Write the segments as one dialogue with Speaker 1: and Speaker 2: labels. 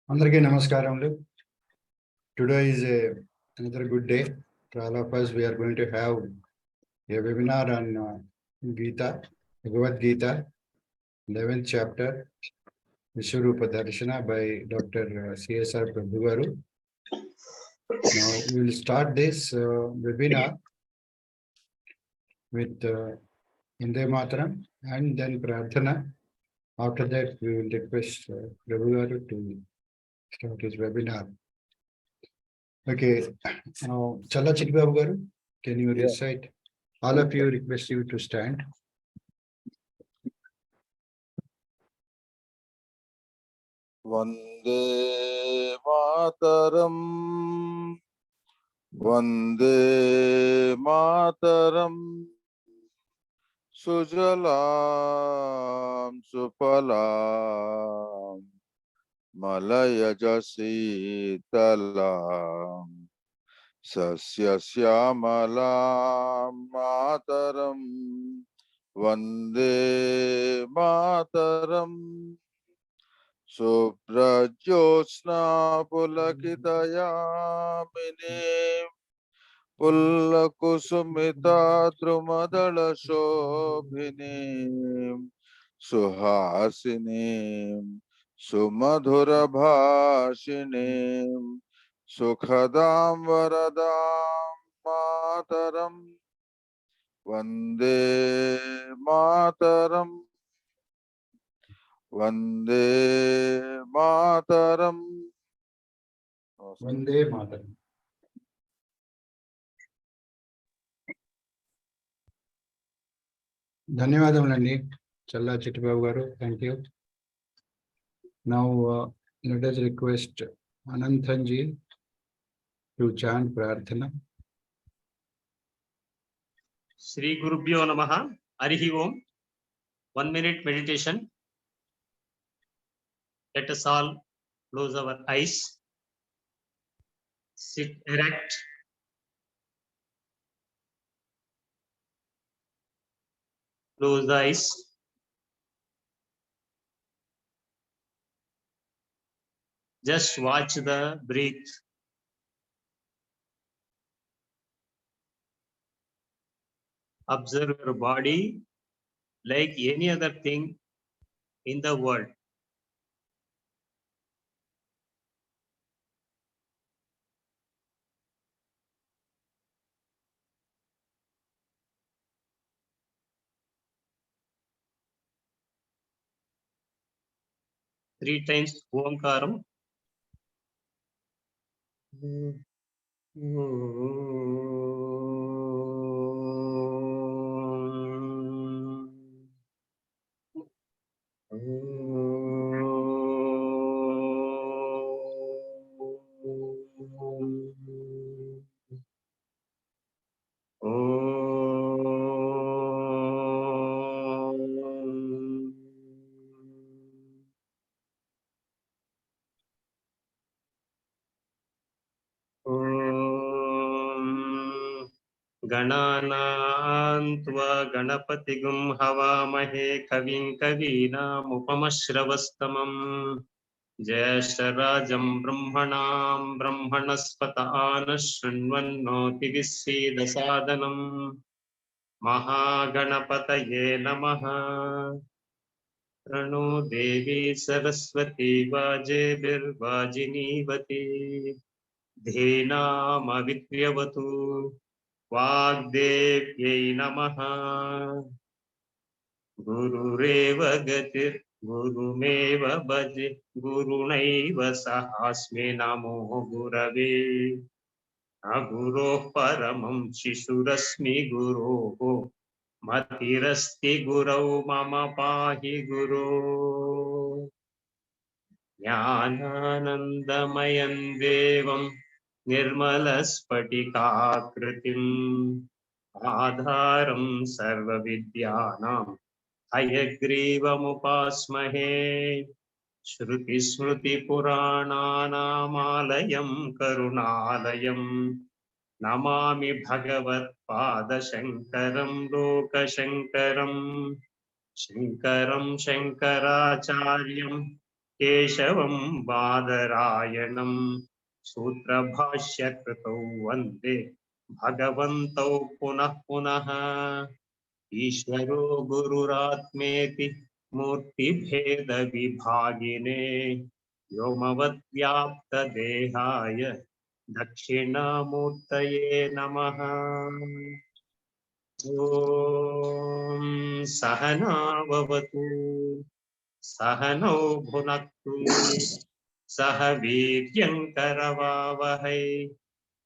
Speaker 1: Andarki namaskaramulu. Today is another good day for all of us. We are going to have a webinar on Gita, Bhagawad Gita, 11th chapter, Viswaroopa Darshana by Dr. CSR Prabhu. Now we will start this webinar with Inde Mataram and then Prarthana. After that, we will request Prabhu to start his webinar. Okay, now Challa Chitbabu Garu, can you recite? All of you request you to stand.
Speaker 2: Vande Mataram, Vande Mataram, Sujalam Supalam, Malayaj Sitalam, Sasya Syamalam Mataram, Vande Mataram. Suprajyosna pulakitayamini pullakusumita drumadala shobhini suhasini sumadhura bhashini sukhadam varadam mataram vande mataram. Vande Mataram.
Speaker 1: Vande Mataram. ధన్యవాదములండి చల్లా చిట్టిబాబు గారు. Thank you. Now let us request Ananthanji to chant Prarthana.
Speaker 3: Shri Gurubhyo Namaha. Harihi Om. 1 minute meditation. Let us all close our eyes. Sit erect. Close the eyes. Just watch the breath. Observe your body like any other thing in the world. Three times Omkaram. गणानान्त्वा गणपतिगुं हवामहे कविं कवीनामुपमश्रवस्तमम् ज्येष्ठराजं ब्रह्मणां ब्रह्मणस्पत आनः शृण्वन्नोतिभिः सीदसादनम् महागणपतये नमः। प्रणो देवी सरस्वती वाजेभिर्वाजिनीवती धीनामविद्यवतु वाग्देव्यै नमः। गुरुरेव गतिर् गुरुमेव भजे गुरुणैव सहास्मि नमो गुरवे। गुरोः परमं शिशुरस्मि गुरोः मतिरस्ति गुरौ मम पाहि गुरो। ज्ञानानन्दमयं देवं निर्मलस्फटिकाकृतिम् आधारं सर्वविद्यानां हयग्रीवमुपास्महे। श्रुतिस्मृतिपुराणानामालयं करुणालयं नमामि भगवत्पादशङ्करं लोकशङ्करं। शङ्करं शङ्कराचार्यं केशवं बादरायणं सूत्रभाष्यकृतौ वन्दे भगवन्तौ पुनः पुनः। ईश्वरो गुरुरात्मेति मूर्तिभेदविभागिने व्योमवद्व्याप्तदेहाय दक्षिणामूर्तये नमः। ॐ सहना भवतु सहनौ भुनक्तु सह वीर्यङ्करवावहै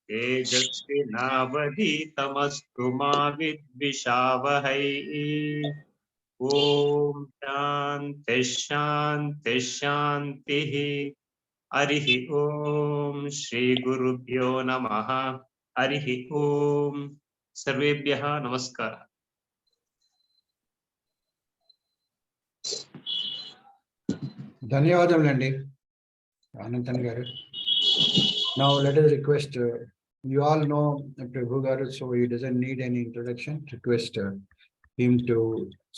Speaker 3: तेजस्विनावधीतमस्तु मा विद्विषावहै। ॐ शान्ति शान्ति शान्तिः। हरिः ॐ श्रीगुरुभ्यो नमः। हरिः ॐ। सर्वेभ्यः नमस्कारः।
Speaker 1: ధన్యవాదములండి అనంతన్ గారు. Now let us request, you all know Prabhu garu, so he doesn't need any introduction. Request him to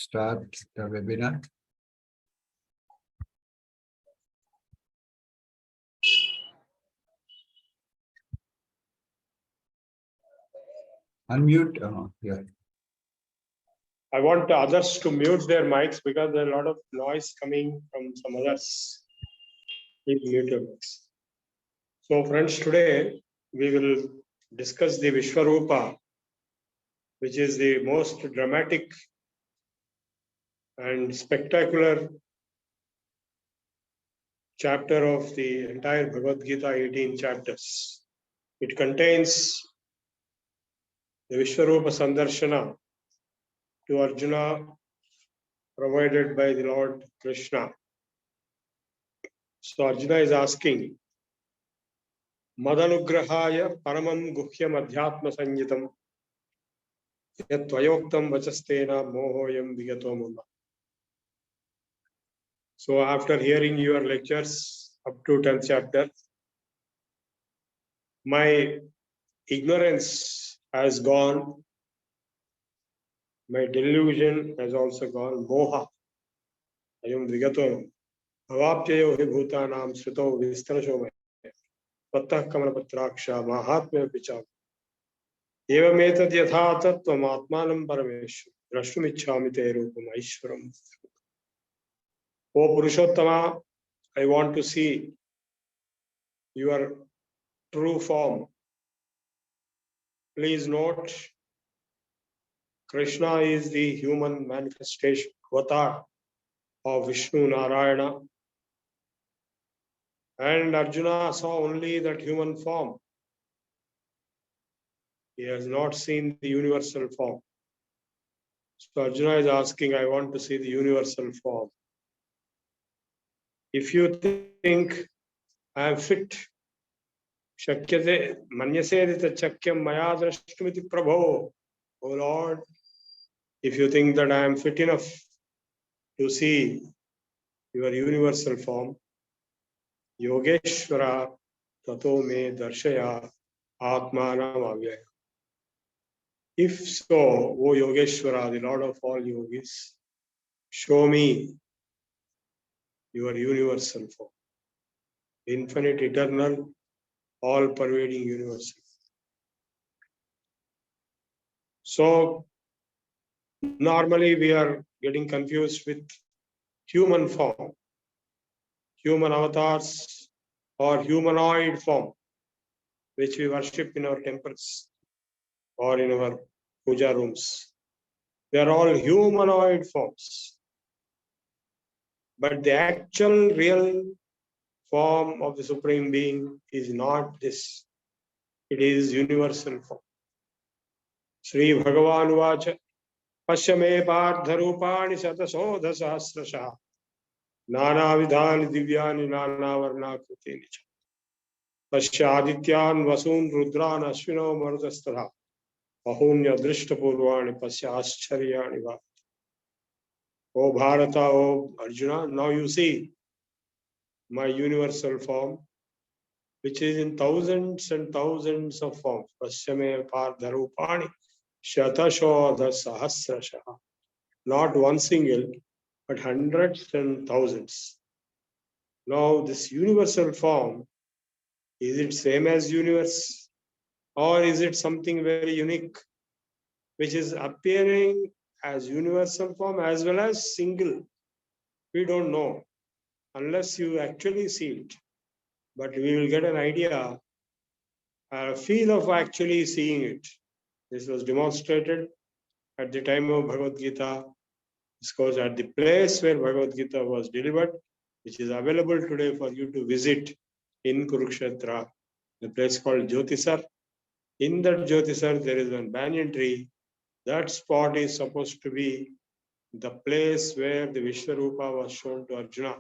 Speaker 1: start the webinar. Unmute. Yeah.
Speaker 4: I want others to mute their mics because there are a lot of noise coming from some others. Please mute your mics. So friends, today we will discuss the Viswaroopa, which is the most dramatic and spectacular chapter of the entire Bhagavad Gita, 18 chapters. It contains the Viswaroopa Darshana to Arjuna provided by the Lord Krishna. So Arjuna is asking, Madanugrahaya paramam guhyam adhyatma sanyitam yat tvayoktam vachastena mohoyam vigato mama. So after hearing your lectures up to 10th chapter, my ignorance has gone, my delusion has also gone. Moha ayam vigato avapyayo hi bhutanam srito vistarasho Pattah kamalapatraksha mahatmya vicham evametad yatha tattvam atmanam parameshwar drashtumichhami te rupam aishwaram. O Purushottama, I want to see your true form. Please note, Krishna is the human manifestation, avatar of Vishnu Narayana, and Arjuna saw only that human form. He has not seen the universal form. So Arjuna is asking, I want to see the universal form. If you think I am fit, shakyate manyasedita chakyam maya drashtumiti prabho. O Lord, if you think that I am fit enough to see your universal form, Yogeshwara tato me darshaya atmanam avyaya. If so, O Yogeshwara, the Lord of all yogis, show me your universal form, infinite, eternal, all-pervading universal. So normally we are getting confused with human form, human avatars or humanoid form, which we worship in our temples or in our puja rooms. They are all humanoid forms. But the actual real form of the Supreme Being is not this. It is universal form. Sri Bhagavan Vacha Pashyame Pardharupani Satasodha Sahasrasha Nana Vidhani Divyani Nana Varna Kritini Tasya Adityan Vasun Rudran Ashwino Marudastara Ahunya Drishta Purvani Pasya Ascharyani Va. O Bharata, O Arjuna, now you see my universal form, which is in thousands and thousands of forms. Pasyame Pardharupani Shatashodha Sahasrasha. Not one single, but hundreds and thousands. Now, this universal form, is it same as universe? Or is it something very unique, which is appearing as universal form as well as single? We don't know unless you actually see it. But we will get an idea, a feel of actually seeing it. This was demonstrated at the time of Bhagavad Gita. This goes at the place where Bhagavad Gita was delivered, which is available today for you to visit in Kurukshetra, the place called Jyotisar. In that Jyotisar, there is one banyan tree. That spot is supposed to be the place where the Viswaroopa was shown to Arjuna.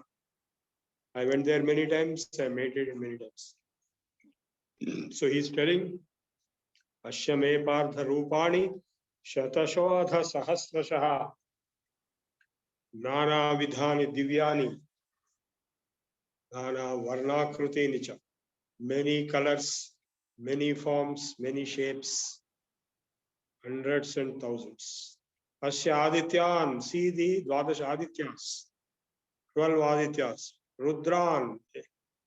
Speaker 4: I went there many times, I meditated many times. So he's telling, Ashyame Partha Rupani Shatashodha Sahasrashaha Nana Vidhani Divyani Nana Varnakruti Nicha. Many colors, many forms, many shapes, hundreds and thousands. Asya Adityan, see the Dwadash Adityas, 12 Adityas, Rudran,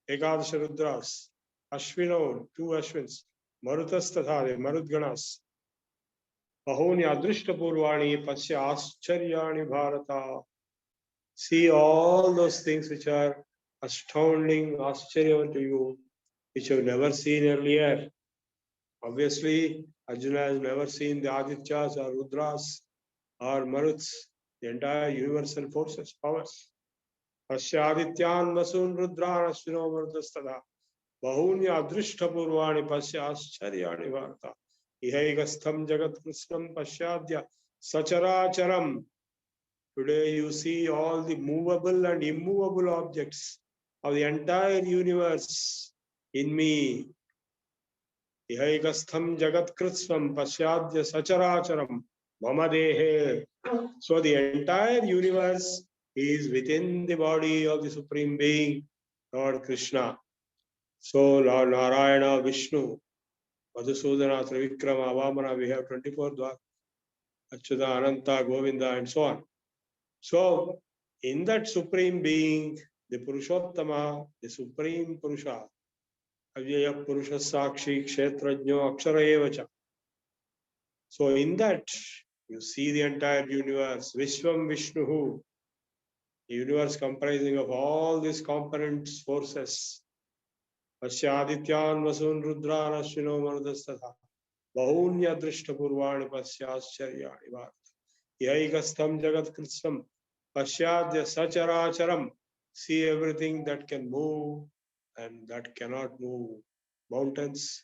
Speaker 4: Ekadash Rudras, Ashvino, 2 Ashwins, Marutas Tathare, Marudganas, Bahuni Adrishta Purvani, Pasya Ascharyani Bharata. See all those things which are astounding, Ascharyavan to you, which you have never seen earlier. Obviously, Arjuna has never seen the Adityas or Rudras or Maruts, the entire universal forces, powers. Asya Adityan Vasun Rudran Ashvino Marutastada. Bahunya Adrishta Purvani Pasya Ascharyani Bharata. Ihaigastham Jagat Krishnam Pasyadya Sacharacharam. Today you see all the movable and immovable objects of the entire universe in me. Ihaigastham Jagat Krishnam Pasyadya Sacharacharam Mama Dehe. So the entire universe is within the body of the Supreme Being, Lord Krishna. So Lord Narayana, Vishnu, Madhusudana, Trivikrama, Vamana, we have 24 Dwar, Achyuta, Ananta, Govinda, and so on. So in that Supreme Being, the Purushottama, the Supreme Purusha, Avyaya Purusha Sakshi, Kshetrajno, Akshara Evacha. So in that, you see the entire universe, Vishwam Vishnuhu, the universe comprising of all these components, forces. Pasyadityan Vasun Rudran Ashwino Marudastha. Bahunya Drishta Purvani Pasyascharya Ivat. Yaigastham Jagat Kristam. Pasyadya Sacharacharam. See everything that can move and that cannot move. Mountains,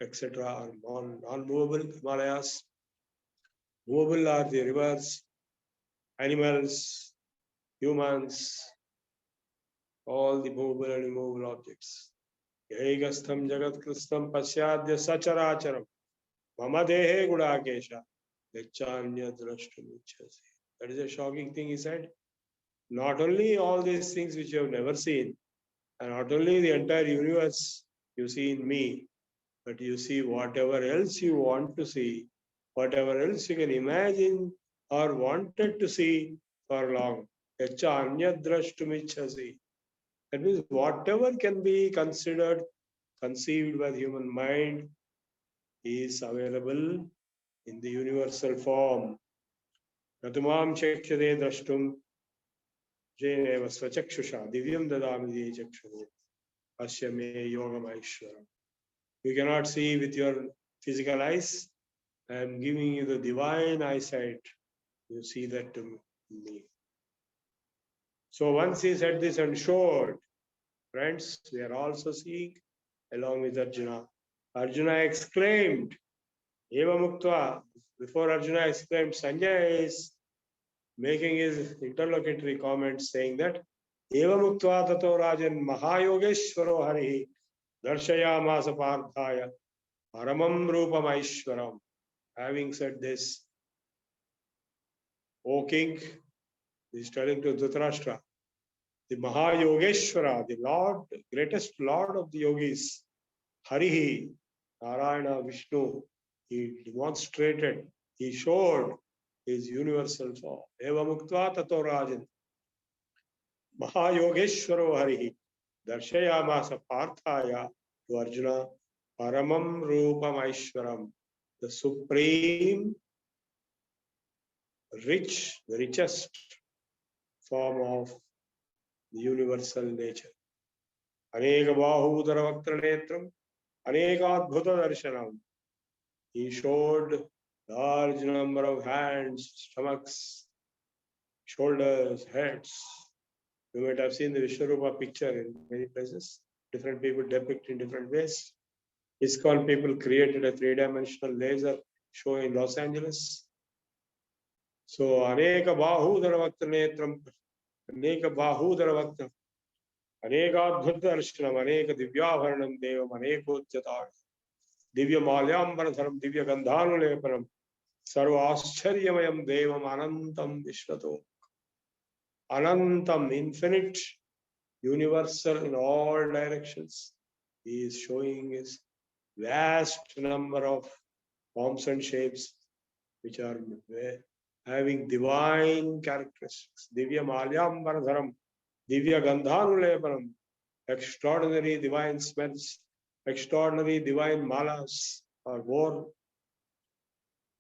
Speaker 4: etc. are non-movable. Himalayas. Movable are the rivers, animals, humans, all the movable and immovable objects. Yaigastham Jagat Kristam Pasyadya Sacharacharam. Mama Dehe Gudakesha. Lechanya Drashtumichasi. That is a shocking thing he said. Not only all these things which you have never seen, and not only the entire universe you see in me, but you see whatever else you want to see, whatever else you can imagine or wanted to see for long. Lechanya Drashtumichasi. That means whatever can be considered, conceived by the human mind is available in the universal form. Natumam chakshade drashtum jeneva svachakshusha divyam dadami chakshade asyame yogam aishwaram. You cannot see with your physical eyes. I am giving you the divine eyesight. You see that to me. So once he said this and showed, friends, we are also seeing along with Arjuna. Arjuna exclaimed, Eva Muktva. Before Arjuna exclaimed, Sanjay is making his interlocutory comments saying that Eva Muktva Tato Rajan Mahayogeshwaro Hari Darshayamasa Parthaya Paramam Rupam Aishwaram. Having said this, O king, he is telling to Dhritarashtra, the Mahayogeshwara, the Lord, greatest Lord of the yogis, Harihi, Narayana, Vishnu, he demonstrated, he showed his universal form. Eva Muktva Tato Rajan Mahayogeshwaro Harihi Darshayamasa Parthaya to Arjuna Paramam Rupam Aishwaram, the supreme, the richest form of the universal nature. Aneka Bahudara Vaktra Netram, Aneka Adbhuta Darshanam. He showed large number of hands, stomachs, shoulders, heads. You might have seen the Viswaroopa picture in many places. Different people depict in different ways. ISKCON people created a three-dimensional laser show in Los Angeles. So, Aneka Bahudara Vaktra Netram, Aneka Bahudara Vaktra, Aneka Adbhuta Darshanam, Aneka Divyabharanam Devam, Anekojjatar, Divya Malyambaradharam, Divya Gandhanulepanam, Sarva Ascharyamayam Devam, Anantam Vishwato. Anantam, infinite, universal in all directions. He is showing his vast number of forms and shapes which are having divine characteristics. Divya Malyambaradharam, Divya Gandhanulepanam, extraordinary divine smells, extraordinary divine malas are worn.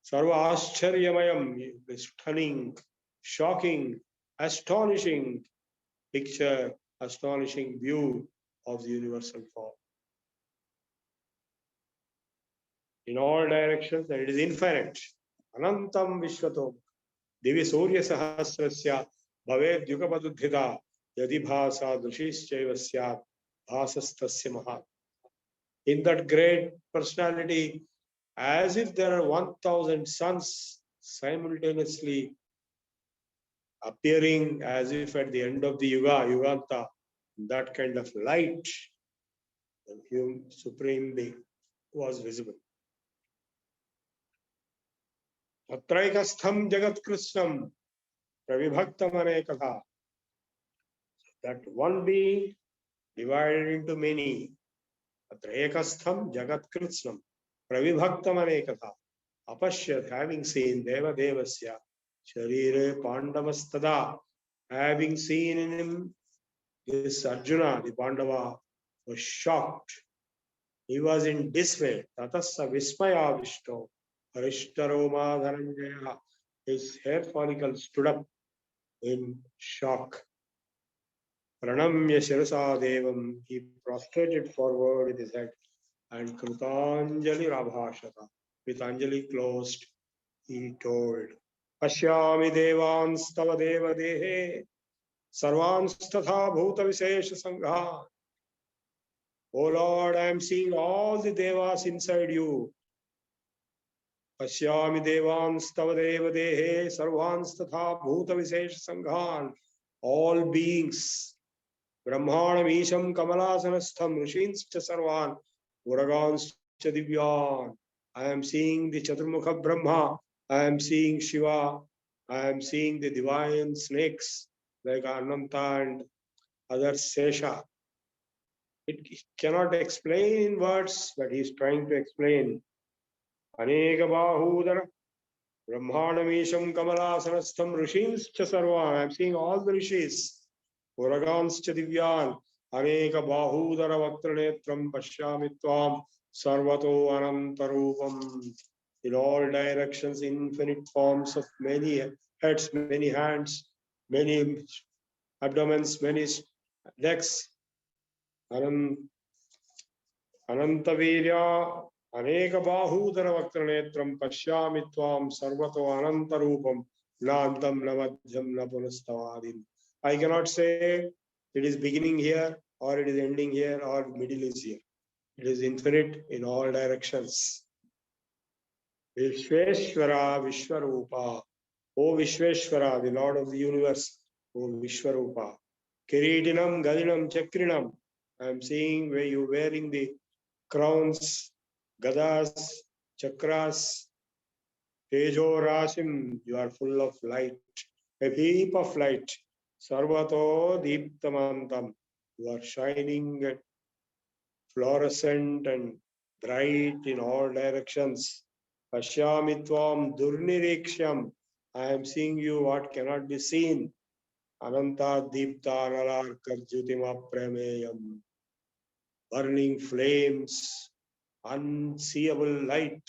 Speaker 4: Sarva Ascharyamayam, the stunning, shocking, astonishing picture, astonishing view of the universal form. In all directions, and it is infinite. Anantam Vishwato, Divi Surya Sahasrasya, Bhave Yugapadudhita, Yadi Bhasa Drishischaiva Syat, Bhasastasya Mahat. In that great personality, as if there are 1,000 suns simultaneously appearing, as if at the end of the Yuga, Yuganta, that kind of light, the Supreme Being was visible. Atraikastham Jagat Krishnam Pravibhaktam Anekatha. That one being divided into many. Atraikastham Jagat Krishnam Pravibhaktam Anekatha. Apashyat, having seen Deva Devasya Sharire Pandavastada, having seen in him this Arjuna, the Pandava, was shocked. He was in dismay. Tatassa Vismaya Vishto, Arishtaro Dhananjaya. His hair follicle stood up in shock. Pranamya Shirasa Devam, he prostrated forward with his head and Krutanjali Rabhashata, with Anjali closed, he told, Pashyami Devans Tava Deva Dehe, Sarvans Tatha Bhuta Vishesha Sangha. O Lord, I am seeing all the Devas inside you. Pashyami Devans Tava Deva Dehe, Sarvans Tatha Bhuta Vishesha Sanghan. All beings. Brahmanam Isham Kamalasanastham Rishinscha Sarvan Uraganscha Divyan. I am seeing the Chaturmukha Brahma. I am seeing Shiva. I am seeing the divine snakes like Ananta and other Sesha. It cannot explain in words, but he is trying to explain. Aneka Bahudara Brahmanam Isham Kamalasanastham Rishinscha Sarvan. I am seeing all the rishis. Uraganscha Divyan, Aneka Bahudara Vaktra Pashyami Tvam, Sarvato Anantarupam. In all directions, infinite forms of many heads, many hands, many abdomens, many legs. Anantavirya, Aneka Bahudara Vaktra Pashyami Tvam, Sarvato Anantarupam, Nantam Namadhyam Napunastavadim. I cannot say it is beginning here, or it is ending here, or middle is here. It is infinite in all directions. Vishweshwara Viswaroopa. O Vishweshwara, the Lord of the universe. O Viswaroopa. Kiridinam Gadinam Chakrinam. I am seeing where you wearing the crowns, gadas, chakras, tejo rasim. You are full of light, a heap of light. Sarvato Deeptamantam. You are shining, fluorescent and bright in all directions. Pashyami Tvam Durniriksham. I am seeing you what cannot be seen. Ananta Deepta Nalarkarjutima Prameyam. Burning flames, unseeable light,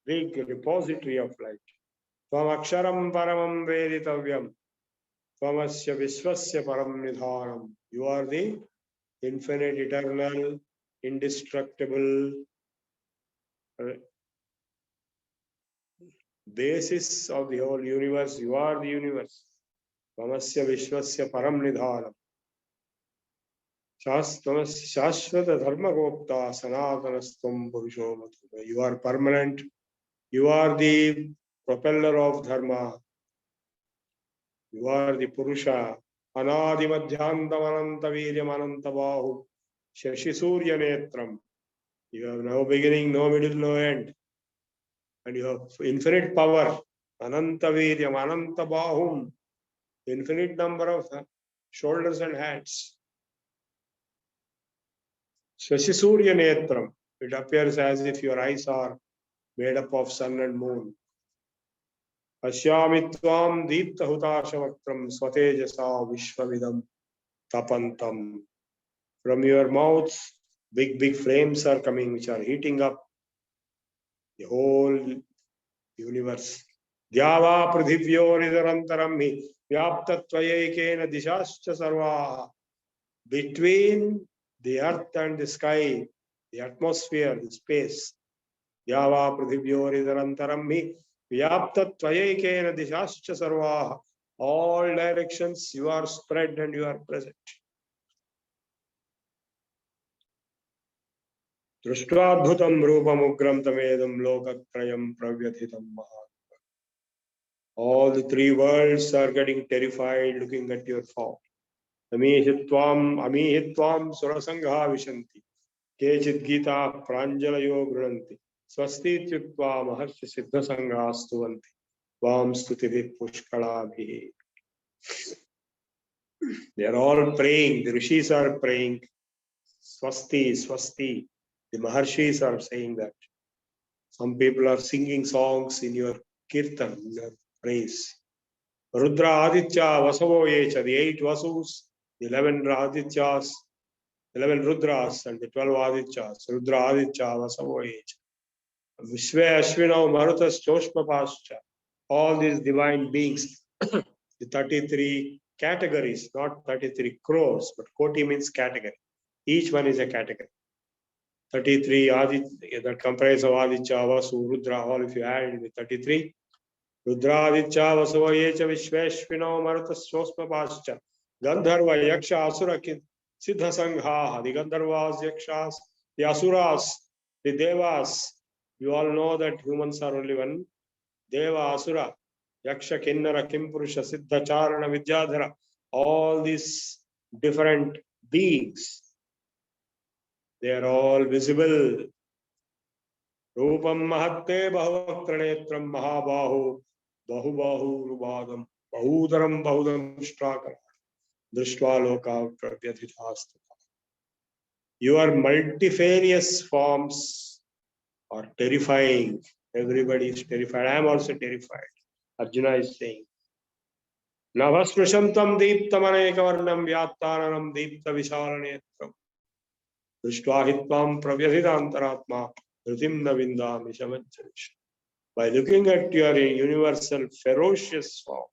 Speaker 4: big repository of light. Tvam Aksharam Paramam Veditavyam. Tvamasya Viswasya Param Nidhanam. You are the infinite, eternal, indestructible basis of the whole universe. You are the universe. Tvamasya Viswasya Param Nidhanam. Shashvata Dharma Gopta Sanatanastam Purusho Matruva. You are permanent. You are the propeller of Dharma. You are the Purusha. Anadi Madhyantam Ananta Viryam Ananta Bahu. Shashi Surya Netram. You have no beginning, no middle, no end. And you have infinite power. Ananta Viryam Ananta Bahum. Infinite number of shoulders and hands. Shashi Surya Netram. It appears as if your eyes are made up of sun and moon. Ashyami tvam deepta hutashavatram swatejasa vishvavidam tapantam. From your mouth, big flames are coming, which are heating up the whole universe. Dyava pridhivyornidarantaram hi vyaptatvayekena dishascha sarvaha. Between the earth and the sky, the atmosphere, the space. Dyava pridhivyornidarantaram hi vyaptatvayekena dishascha sarvaha. All directions you are spread and you are present. Drishtvaadbhutam rupam tamedam lokatrayam pravyathitam mahatma. All the three worlds are getting terrified looking at your form. Amihitvam surasangha vishanti. Kechit Gita pranjalayo grunanti. Swasti tyuktva maharshi siddha sangha stuvanti. Vam stutibhi pushkalabhi. They are all praying. The rishis are praying. Swasti, swasti. The maharshis are saying that. Some people are singing songs in your kirtan, in your praise. Rudra Aditya Vasavo Yecha, the 8 Vasus, the 11 Adityas, 11 Rudras and the 12 Adityas. Rudra Aditya Vasavo Yecha. Vishve Ashvino Marutas Choshma Pascha. All these divine beings, the 33 categories, not 33 crores, but Koti means category. Each one is a category. 33 Aditya, that comprise of Aditya, Vasu, Rudra, all if you add with 33. Rudra Aditya, Vasava Yecha, Vishveshvino, Maratas, Sosma Pascha, Gandharva, Yaksha, Asura, Siddha Sangha, the Gandharvas, Yakshas, the Asuras, the Devas. You all know that humans are only one. Deva, Asura, Yaksha, Kinnara, Kimpurusha, Siddha, Charana, Vidyadhara, all these different beings. They are all visible. Rupam Mahatte Bahuvakranetram Mahabahu Bahubahu Rubadam Bahudaram Bahudam Strakar Drishtva Loka Pravyatithastha. Your multifarious forms are terrifying. Everybody is terrified. I am also terrified. Arjuna is saying. Navasprashantam Deeptamanekavarnam Vyattananam Deepta Vishalanetram. Drishtva Pravyathitantaratma Dhritim Navindami Shamancharish. By looking at your universal ferocious form,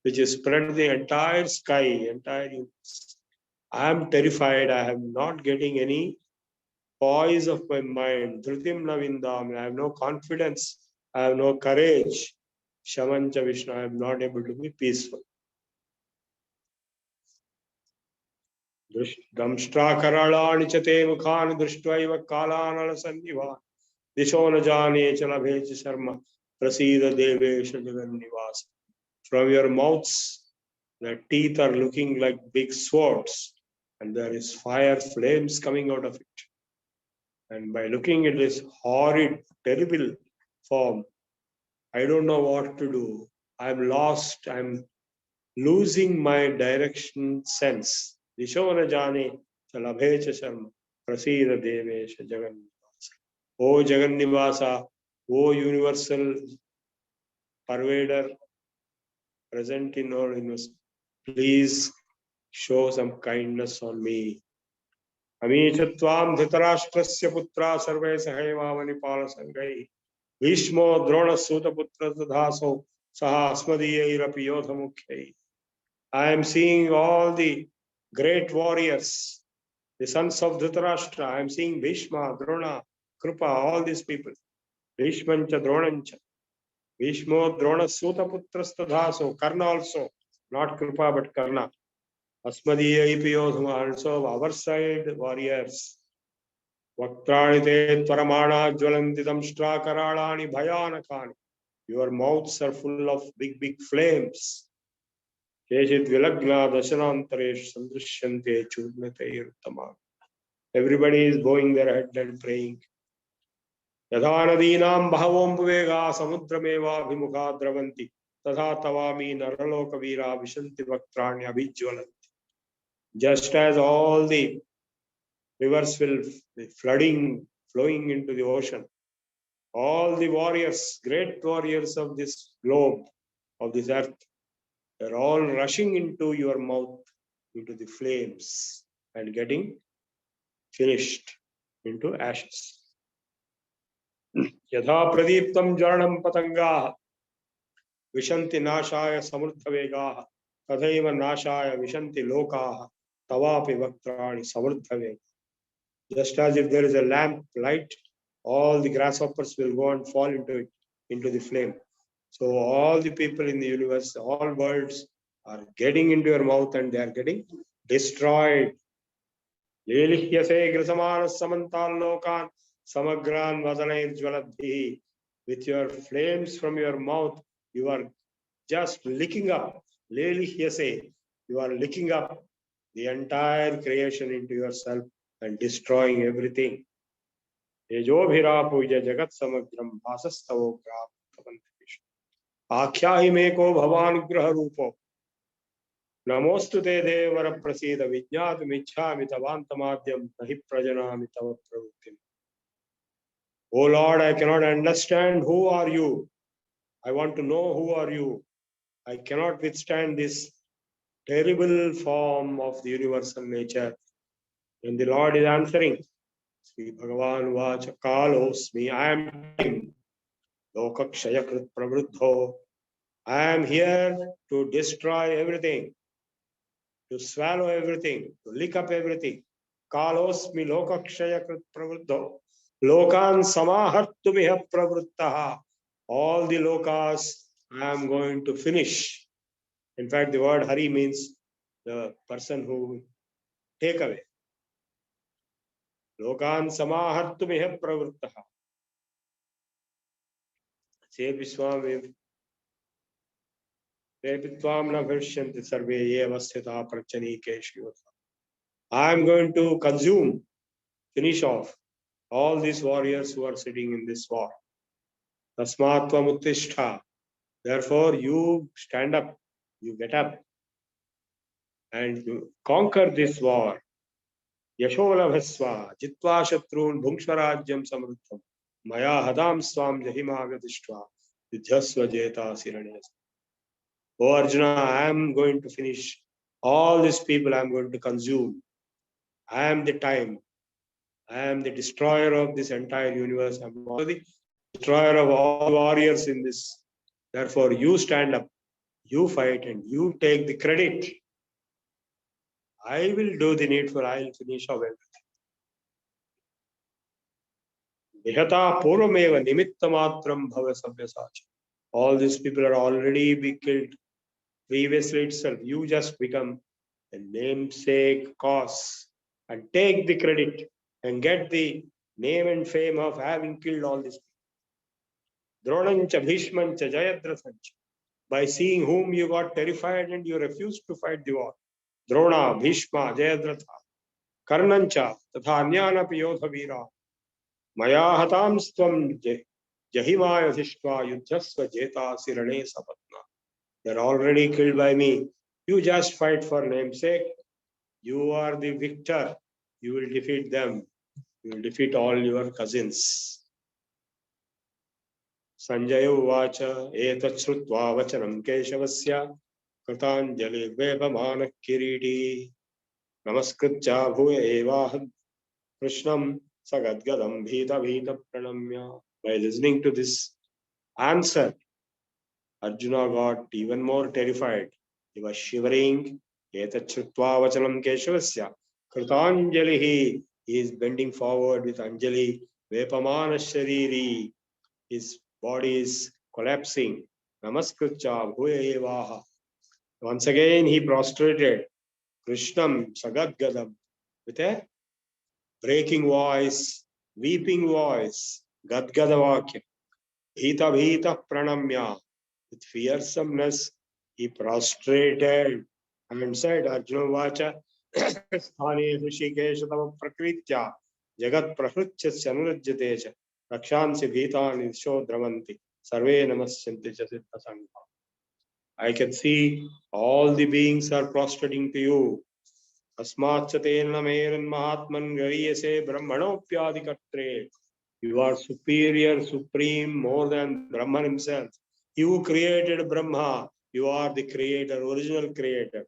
Speaker 4: which is spread the entire sky, entire universe, I am terrified. I am not getting any poise of my mind. Dhritim Navindami. I have no confidence. I have no courage. Shamancha Vishnu. I am not able to be peaceful. Damshtra Karalani Chate Mukhan Drishtva Kalanala Sandivan. Disho na jane chala bhechi sarma prasida devesha jagannivasa. From your mouths, the teeth are looking like big swords, and there is fire flames coming out of it. And by looking at this horrid, terrible form, I don't know what to do. I'm lost. I'm losing my direction sense. Disho na jane chala bhechi sarma prasida devesha jagannivasa. O Jagannivasa, O universal pervader, present in our universe, please show some kindness on me. Amichatvam Dhritarashtrasya putra sarve sahaivamanipala sangai Bhishmo Drona Suta putra tadhaso saha asmadiyairapi yodha mukhyai. I am seeing all the great warriors, the sons of Dhritarashtra. I am seeing Bhishma, Drona, Krupa, all these people. Bhishmancha, Dronancha. Bhishmo, Drona, Suta Putras Tadhaso. Karna also. Not Krupa, but Karna. Asmadiya Ipiyodhama, also our side warriors. Vaktrani Tvaramana Jwalantitam Shtra Karalani Bhayanakani. Your mouths are full of big, big flames. Keshit Vilagna Dashanantaresh Sandrishyante Chudnate Uttama. Everybody is bowing their head and praying. Yadha nadinam bhavom puvega samudrameva bhimukha dravanti tadha tavami naraloka veera vishanti vaktrani abhijwalanti. Just as all the rivers will be flowing into the ocean, all the warriors, great warriors of this globe, of this earth, they're all rushing into your mouth, into the flames, and getting finished into ashes. Yadha pradiptam jaranam patangaha vishanti nashaya samurtha vegaha tadhaiva nashaya vishanti lokaha tavapi vaktrani samurtha vega. Just as if there is a lamp light, all the grasshoppers will go and fall into it, into the flame. So all the people in the universe, all worlds are getting into your mouth and they are getting destroyed. Lelihyase grisamana samantal lokan samagran vadanair jvaladhi. With your flames from your mouth, you are just licking up. Lelihyase, you are licking up the entire creation into yourself and destroying everything. Tejobhira puja jagat samagram vasastavo graptavantish. Akhyahi meko bhavan graha rupo. Namostu te devara prasida vijnat michhami tavantamadhyam nahi prajanami tava pravrutim. Oh Lord, I cannot understand who are you. I want to know who are you. I cannot withstand this terrible form of the universal nature. And the Lord is answering. Sri Bhagavan Vacha Kalosmi. I am time. Lokakshayakrit pravruddho. I am here to destroy everything, to swallow everything, to lick up everything. Kalosmi lokakshayakrit pravruddho. Lokan samahartumiha pravruttaha. All the lokas I am going to finish. In fact, the word Hari means the person who take away. Lokan samahartumiha pravruttaha. Se Viswaroopa Prepitvam na bhishyanti sarve eva sthita prachanike. I am going to consume, finish off all these warriors who are sitting in this war. Tasmat tvam uttishta. Therefore, you stand up, you get up, and you conquer this war. Yashola bhasva jitva shatrun bhungsharajyam samruddham maya hadam swam jahimagadishva yudhyasva jeta siranyas. Oh Arjuna, I am going to finish all these people, I am going to consume. I am the time. I am the destroyer of this entire universe. I am also the destroyer of all warriors in this. Therefore, you stand up, you fight, and you take the credit. I will do the needful. I will finish off everything. Nihata purvameva nimittamatram bhava sabyasacha. All these people are already be killed previously itself. You just become a namesake cause and take the credit and get the name and fame of having killed all these people. Dronancha, Bhishmancha, Jayadrathancha. By seeing whom you got terrified and you refused to fight the war. Drona, Bhishma, Jayadratha, Karnancha, Tatha Anyanapi Yodha Veera. Maya Hatam Stvam Jahimaya Dhishtva Yudhyasva Jeta Sirane Sapatna. They're already killed by me. You just fight for namesake. You are the victor. You will defeat them. You will defeat all your cousins. Sanjaya Uvacha etat shrutva vachanam Keshavasya Kritanjalirbhepamana Kiriti Namaskritya bhuya evaham Krishnam Sagadgadam Bhita Bhita Pranamya. By listening to this answer, Arjuna got even more terrified. He was shivering. Etat shrutva vachanam Keshavasya Kritanjalihi. He is bending forward with Anjali. Vepamana Shariri. His body is collapsing. Namaskritya bhuya evaha. Once again he prostrated. Krishnam Sagadgadam with a breaking voice, weeping voice, Gadgadavakya, Bhita Bhita Pranamya. With fearsomeness, he prostrated and said, Arjuna Vacha, Sthane Hrishikesha Tava Prakritya, Jagat Prahritya Sanurajyatecha, Rakshansi Bhitani Shodраmanti, Sarve Namasyanti Chasitta Sangha. I can see all the beings are prostrating to you. Asmachatena Meran Mahatman Gariyase Brahmanopyadikatre. You are superior, supreme, more than Brahman himself. You created Brahma. You are the creator, original creator.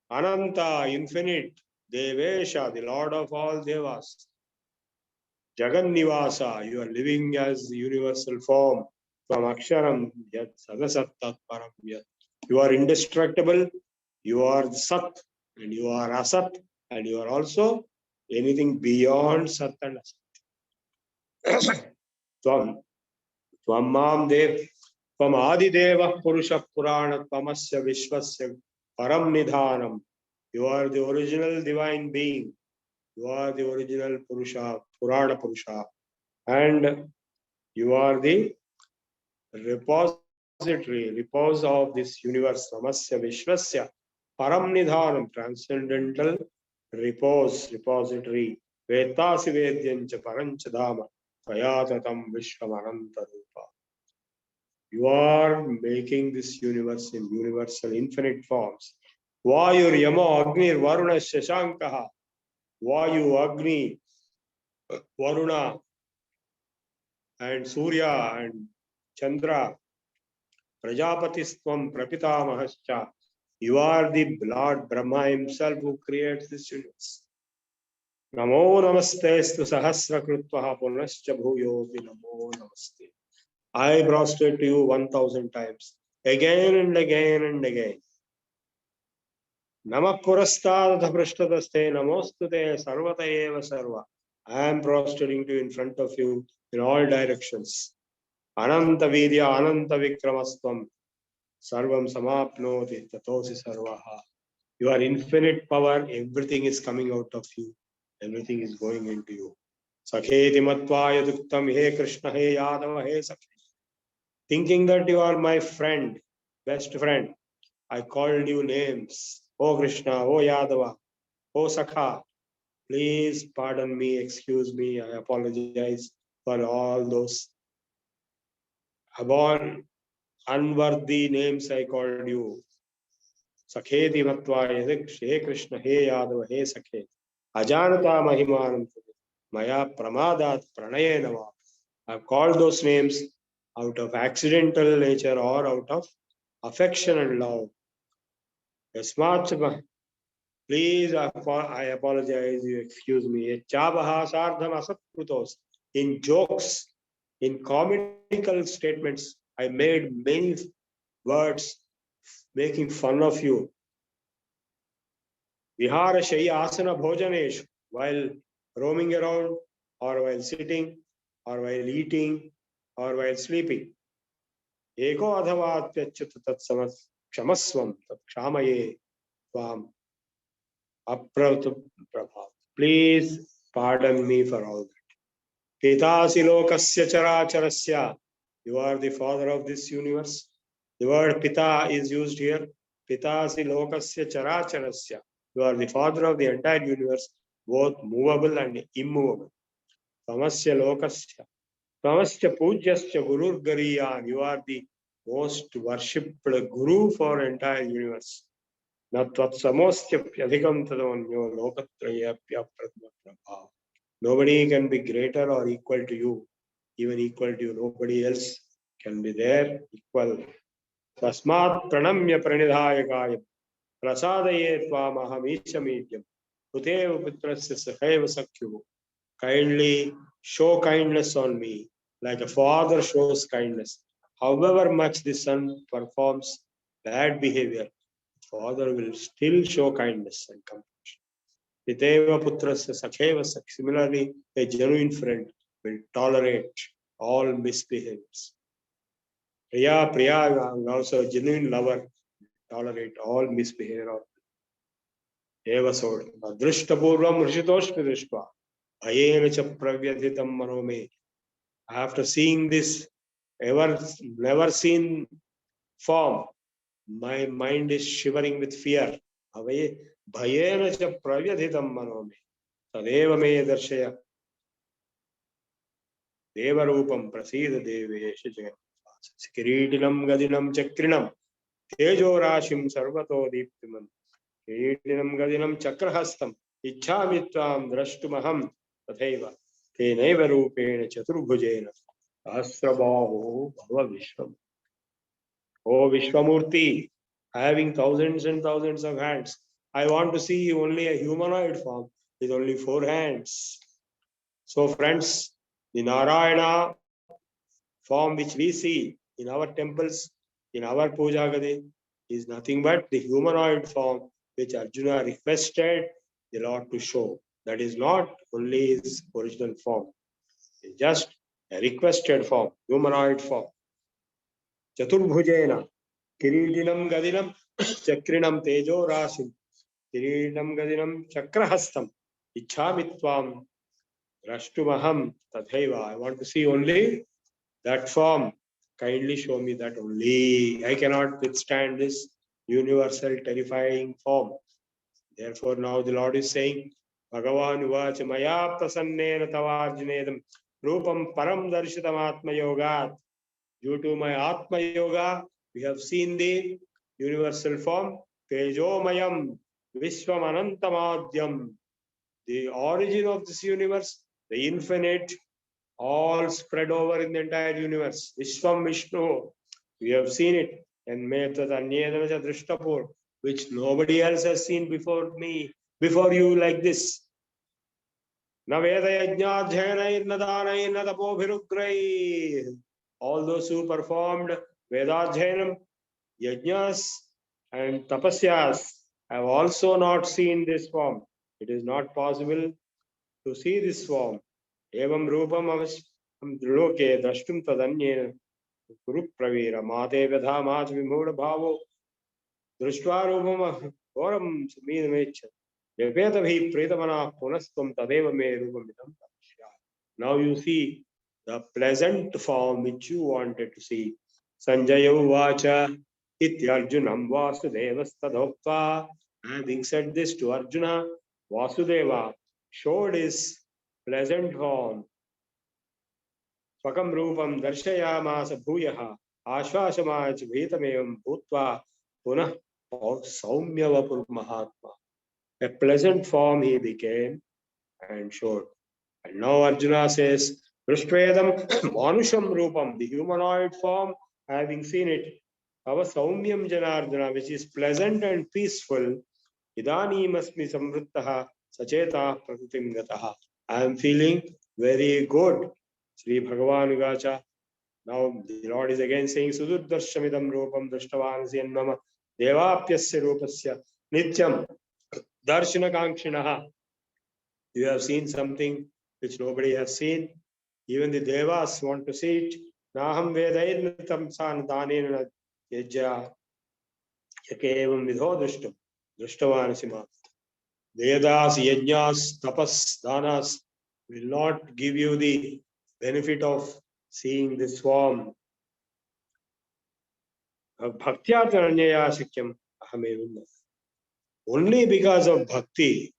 Speaker 4: Ananta, infinite. Devesha, the Lord of all Devas. Jagannivasa, you are living as the universal form. From Aksharam, Yat Sadasat Tat Param Yat. You are indestructible. You are Sat, and you are Asat, and you are also anything beyond Sat and Asat. Tvam Mam Dev, Tvam Adi Deva Purusha Purana Tvamasya Vishwasya Param Nidhanam. You are the original divine being. You are the original Purusha, Purana Purusha. And you are the repository, repose of this universe. Tvamasya Vishwasya Param Nidhanam, transcendental repose, repository. Vetasi Vedyancha Parancha Dhama, Tvayatatam Vishwamananta Rupa. You are making this universe in universal infinite forms. Vayu, Yama, Agni, Varuna, Shashankaha. Vayu, Agni, Varuna, and Surya, and Chandra. Prajapatisthvam, Prapitamahascha. You are the Lord Brahma himself who creates this universe. Namo namaste stu sahasra krutvaha punascha bhuyopi namo namaste. I prostrate to you 1000 times, again and again and again. Namah purastadha prashtadaste namostute sarvata eva sarva. I am prostrating to you in front of you in all directions. Ananta vidya ananta vikramastam sarvam samapnoti tatosi sarvaha. You are infinite power, everything is coming out of you, everything is going into you. Sakheti matvaya duktam he Krishna he Yadava he Sakhi. Thinking that you are my friend, best friend, I called you names. Oh Krishna, oh Yadava, oh Sakha. Please pardon me, excuse me, I apologize for all those unworthy names I called you. Sakheti matvaya he Krishna he Yadava he Sakhe. Ajanata mahimanam maya pramadat pranayena va. I've called those names out of accidental nature or out of affection and love. Please, I apologize, you excuse me. In jokes, in comical statements, I made many words making fun of you. Vihara Shaya Asana Bhojanesh, while roaming around, or while sitting, or while eating, or while sleeping. Eko adhavat pyachyat tat kshamasvam tat kshamaye tvam apratu prabhav. Please pardon me for all that. Pitasi lokasya characharasya. You are the father of this universe. The word Pita is used here. Pitasi lokasya characharasya. You are the father of the entire universe, both movable and immovable. Tamasya lokasya. Tamasya pujyasya gurur gariyan. You are the most worshipped guru for entire universe. Natvat samostya pyadhikam tadavanyo lokatrayapya pratma prabhav. Nobody can be greater or equal to you, even equal to you. Nobody else can be there equal. Tasmat pranamya pranidhayakayam prasadaye tvamaham ishamidhyam uteva putrasya sakhaiva sakyuhu. Kindly show kindness on me like a father shows kindness. However much the son performs bad behavior, father will still show kindness and compassion. Piteva putrasya sakheva sakya. Similarly, a genuine friend will tolerate all misbehaviors. Priya, also a genuine lover, tolerate all misbehavior of eva sod. Adrishtapurvam rishitoshmi drishtva. Ayena cha pravyadhitam manome. After seeing this never seen form, my mind is shivering with fear. Bhayena cha pravyadhitam manome. Tadeva me darshaya. Viswaroopa prasida devesha jagat. Kiritinam gadinam chakrinam. Tejo rashim sarvato deeptimam. Kiritinam gadinam chakrahastam. Ichhamitvam drashtumaham. Tatheva. Tenaiva rupena chaturbhujena. Asrabaho bhava vishvam. O Vishwamurti, having thousands and thousands of hands, I want to see only a humanoid form with only 4 hands. So friends, the Narayana form which we see in our temples, in our puja gade, is nothing but the humanoid form which Arjuna requested the Lord to show. That is not only his original form. It's just a requested form, humanoid form. Chaturbhujena, Kiridinam Gadinam, Chakrinam Tejo Rasim, Kiridinam Gadinam Chakrahastam, Ichhamitvam, Rashtumaham, Tathaiva. I want to see only that form. Kindly show me that only. I cannot withstand this universal terrifying form. Therefore, now the Lord is saying, Bhagavan uvacha maya prasannena tavarjunedam rupam param darshitam atma yogat. Due to my atma yoga, we have seen the universal form. Tejomayam vishwam anantamadyam. The origin of this universe, the infinite, all spread over in the entire universe. Vishwam Vishnu. We have seen it. And Metad Anyedanaja Drishtapur, which nobody else has seen before me, before you like this. Na Veda Yajnadhyanair Nadanair Nadapobhirugrai. All those who performed Vedadhyanam, Yajnas, and Tapasyas have also not seen this form. It is not possible to see this form. Evam Rupam Avastam Loke Drashtum Tadanyena Guru Pravira Mate Vedha Mat Vimhuda Bhavo Viswaroopa Goram Samidmecha Vepeta Bhi Pretamana Punastam Tadeva Me Rupamidam. Now you see the pleasant form which you wanted to see. Sanjaya Uvacha Ityarjunam Vasudevastadhokta. Having said this to Arjuna, Vasudeva showed his pleasant form. Swakam Rupam Darshayamasa Bhuyaha Ashvasamach Vitamevam Bhutva Punah Saumya Vapur Mahatma. A pleasant form he became and showed. And now Arjuna says, Rushtvedam Manusham Rupam, the humanoid form, having seen it, Ava Saumyam Janardana, which is pleasant and peaceful, Idani Masmi Samvrittaha Sacheta Prakritim Gataha. I am feeling very good. Sri Bhagavan Uvacha. Now the Lord is again saying, Sudurdarshamidam Rupam Drashtavanasi and Mama Devapyasya Rupasya Nityam Darshana Kankshinaha. You have seen something which nobody has seen. Even the Devas want to see it. Naham Vedairnitam San Danena Yajya Yakevam Vidho Drishtam Drishtavanasima. Vedas, Yajnas, Tapas, Danas will not give you the benefit of seeing this form. Bhaktyatanyaya Sikyam Ahamevunna. Only because of bhakti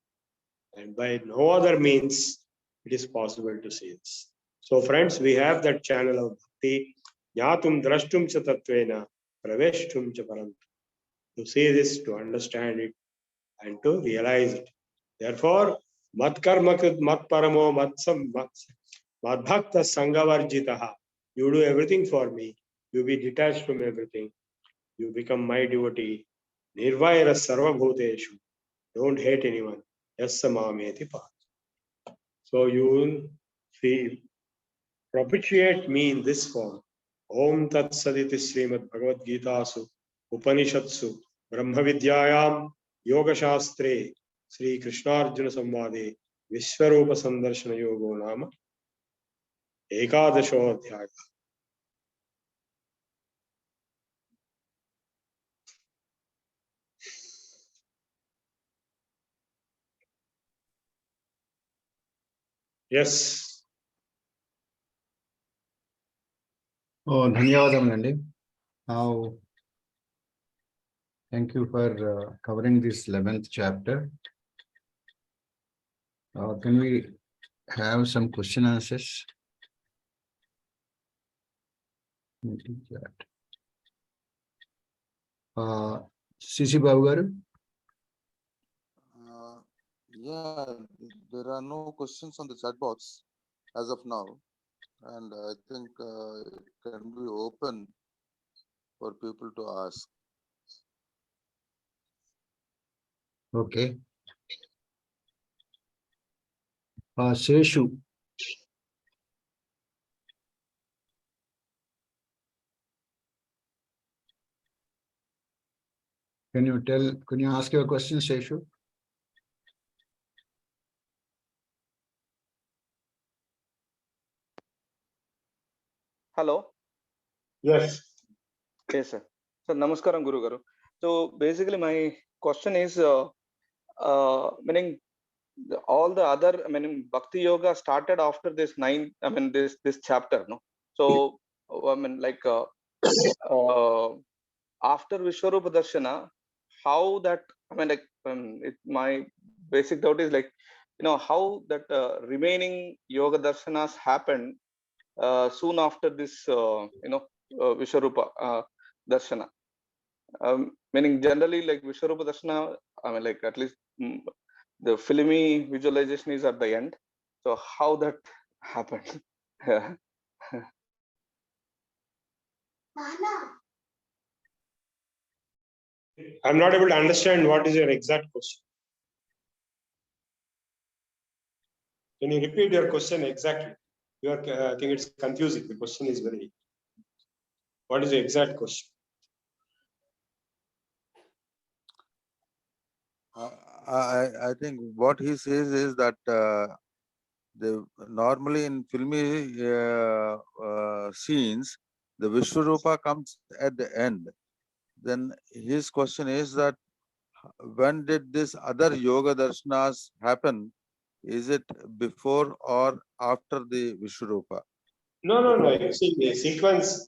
Speaker 4: and by no other means it is possible to see this. So friends, we have that channel of bhakti. Jnatum drashtum cha tattvena praveshtum cha parantu. To see this, to understand it, and to realize it. Therefore, mat karma mat paramo mat bhakta sangavarjitaha. You do everything for me. you be detached from everything. You become my devotee. Nirvaira sarva bhuteshu. Don't hate anyone. Yassamameti pa. So you will feel, propitiate me in this form. Om Tat Saditi Srimad Bhagavad Gita Su Upanishatsu Brahma Vidyayam Yoga Shastre Sri Krishna Arjuna Samvade Viswaroopa Sandarshana Yogo Nama Ekadasho Adhyaya. Yes.
Speaker 1: Oh, ధన్యవాదములండి. Now, thank you for covering this 11th chapter. Can we have some question answers? CC Babu garu?
Speaker 2: Yeah, there are no questions on the chat box as of now, and I think it can be open for people to ask.
Speaker 1: Okay. Seshu. Can you ask your question, Seshu?
Speaker 5: Hello.
Speaker 4: Yes.
Speaker 5: Yes, sir. So, Namaskaram, Guru Garu. So, basically, my question is, meaning all the other, Bhakti Yoga started after this this chapter, no? So, like after Viswaroopa Darshana, how that, my basic doubt is like, how that remaining Yoga Darshanas happened soon after this, Viswaroopa Darshana. Meaning generally like Viswaroopa Darshana, like at least the filmy visualization is at the end. So how that happened?
Speaker 4: I'm not able to understand what is your exact question. Can you repeat your question exactly? I think it's confusing. The question is very. What is the exact question?
Speaker 2: I think what he says is that normally in filmy scenes, the Viswaroopa comes at the end. Then his question is that when did this other yoga darshanas happen? Is it before or after the Viswaroopa?
Speaker 4: No. You see the sequence,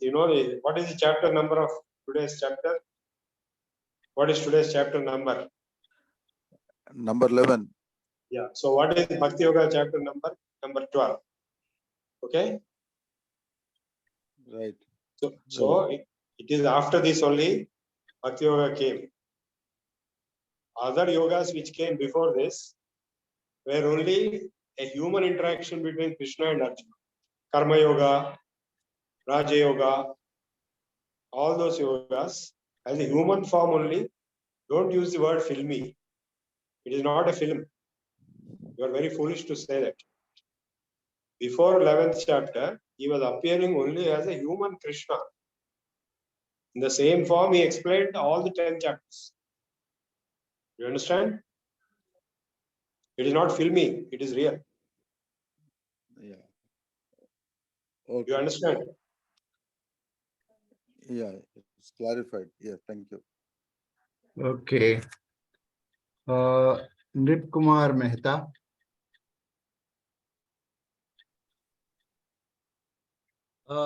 Speaker 4: what is the chapter number of today's chapter? What is today's chapter number?
Speaker 2: Number 11.
Speaker 4: Yeah. So what is Bhakti Yoga chapter number? Number 12. Okay.
Speaker 2: Right.
Speaker 4: So it is after this only Bhakti Yoga came. Other yogas which came before this were only a human interaction between Krishna and Arjuna. Karma Yoga, Raja Yoga, all those yogas as a human form only. Don't use the word filmy. It is not a film. You are very foolish to say that. Before 11th chapter, he was appearing only as a human Krishna. In the same form, he explained all the 10 chapters. You understand? It is not filmy, it is real.
Speaker 2: Yeah. Okay.
Speaker 4: You understand?
Speaker 2: Yeah, it's clarified. Yeah, thank you.
Speaker 1: Okay. Nrit Kumar Mehta.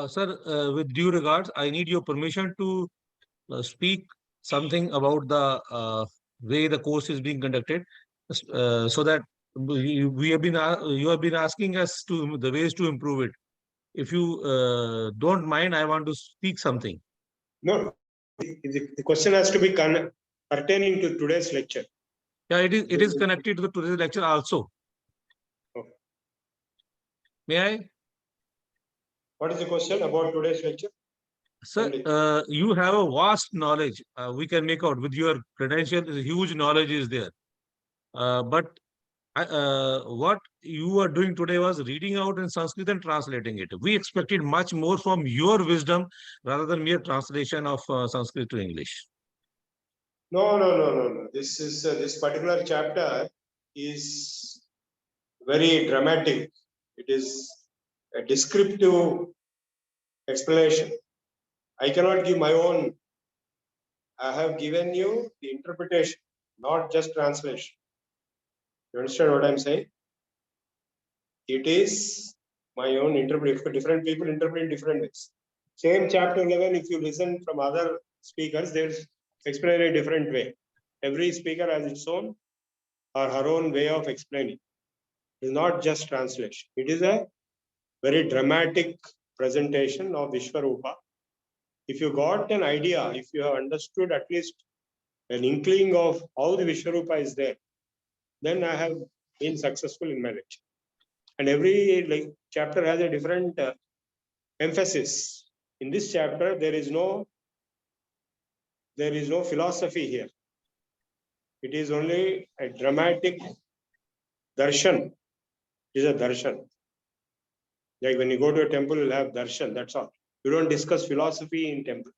Speaker 6: Sir, with due regards, I need your permission to speak something about the way the course is being conducted, so that you have been asking us to the ways to improve it. If you don't mind, I want to speak something.
Speaker 4: No, the question has to be pertaining to today's lecture.
Speaker 6: Yeah, it is connected to today's lecture also.
Speaker 4: Okay.
Speaker 6: May I?
Speaker 4: What is the question about today's lecture?
Speaker 6: Sir, you have a vast knowledge. We can make out with your credentials, huge knowledge is there. But what you were doing today was reading out in Sanskrit and translating it. We expected much more from your wisdom rather than mere translation of Sanskrit to English.
Speaker 4: No. This is this particular chapter is very dramatic. It is a descriptive explanation. I cannot give my own. I have given you the interpretation, not just translation. You understand what I'm saying? It is my own interpretation. Different people interpret in different ways. Same chapter 11, if you listen from other speakers, they'll explain in a different way. Every speaker has its own or her own way of explaining. It is not just translation. It is a very dramatic presentation of Viswaroopa. If you got an idea, if you have understood at least an inkling of how the Viswaroopa is there, then I have been successful in my lecture. And every chapter has a different emphasis. In this chapter, there is no philosophy here. It is only a dramatic darshan. It is a darshan. Like when you go to a temple, you'll have darshan, that's all. You don't discuss philosophy in temple.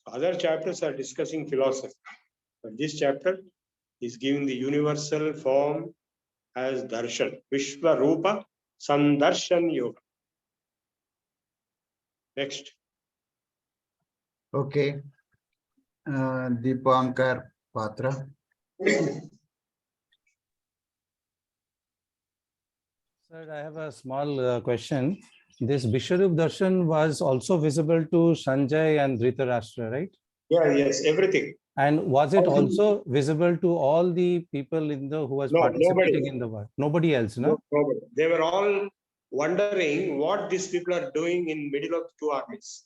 Speaker 4: Other chapters are discussing philosophy. But this chapter is giving the universal form as darshan. Viswaroopa Sandarshan Yoga. Next.
Speaker 1: Okay. Deepankar Patra.
Speaker 7: Sir, I have a small question. This Viswaroop Darshan was also visible to Sanjay and Dhritarashtra, right?
Speaker 4: Yeah, yes, everything.
Speaker 7: And was it also visible to all the people who was participating in the war? Nobody else, no?
Speaker 4: Nobody. They were all wondering what these people are doing in middle of two armies.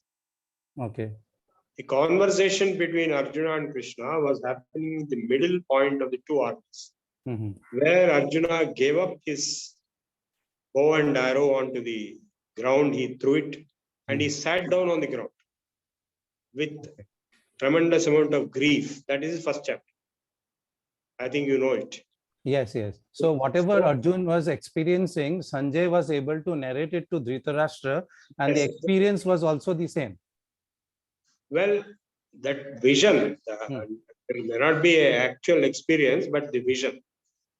Speaker 7: Okay.
Speaker 4: The conversation between Arjuna and Krishna was happening in the middle point of the two armies, where Arjuna gave up his bow and arrow onto the ground. He threw it and he sat down on the ground with tremendous amount of grief. That is his first chapter. I think you know it.
Speaker 7: Yes. So whatever Arjun was experiencing, Sanjay was able to narrate it to Dhritarashtra, and the experience was also the same.
Speaker 4: Well, that vision, there may not be an actual experience, but the vision.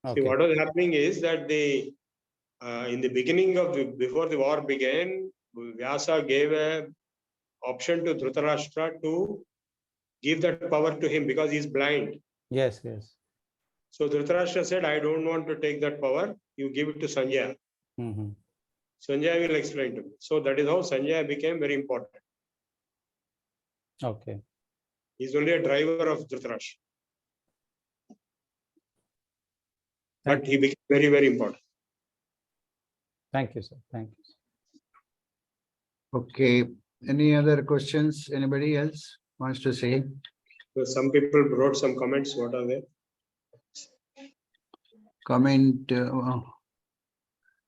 Speaker 7: Okay.
Speaker 4: See, what was happening is that in the beginning of before the war began, Vyasa gave a option to Dhritarashtra to give that power to him because he is blind.
Speaker 7: Yes.
Speaker 4: So Dhritarashtra said, I don't want to take that power. You give it to Sanjaya. Sanjaya will explain to me. So that is how Sanjaya became very important.
Speaker 7: Okay.
Speaker 4: He's only a driver of Dhritarashtra. But he became very, very important.
Speaker 7: Thank you, sir. Thank you.
Speaker 1: Okay. Any other questions? Anybody else wants to say?
Speaker 4: So some people wrote some comments. What are they?
Speaker 1: Comment.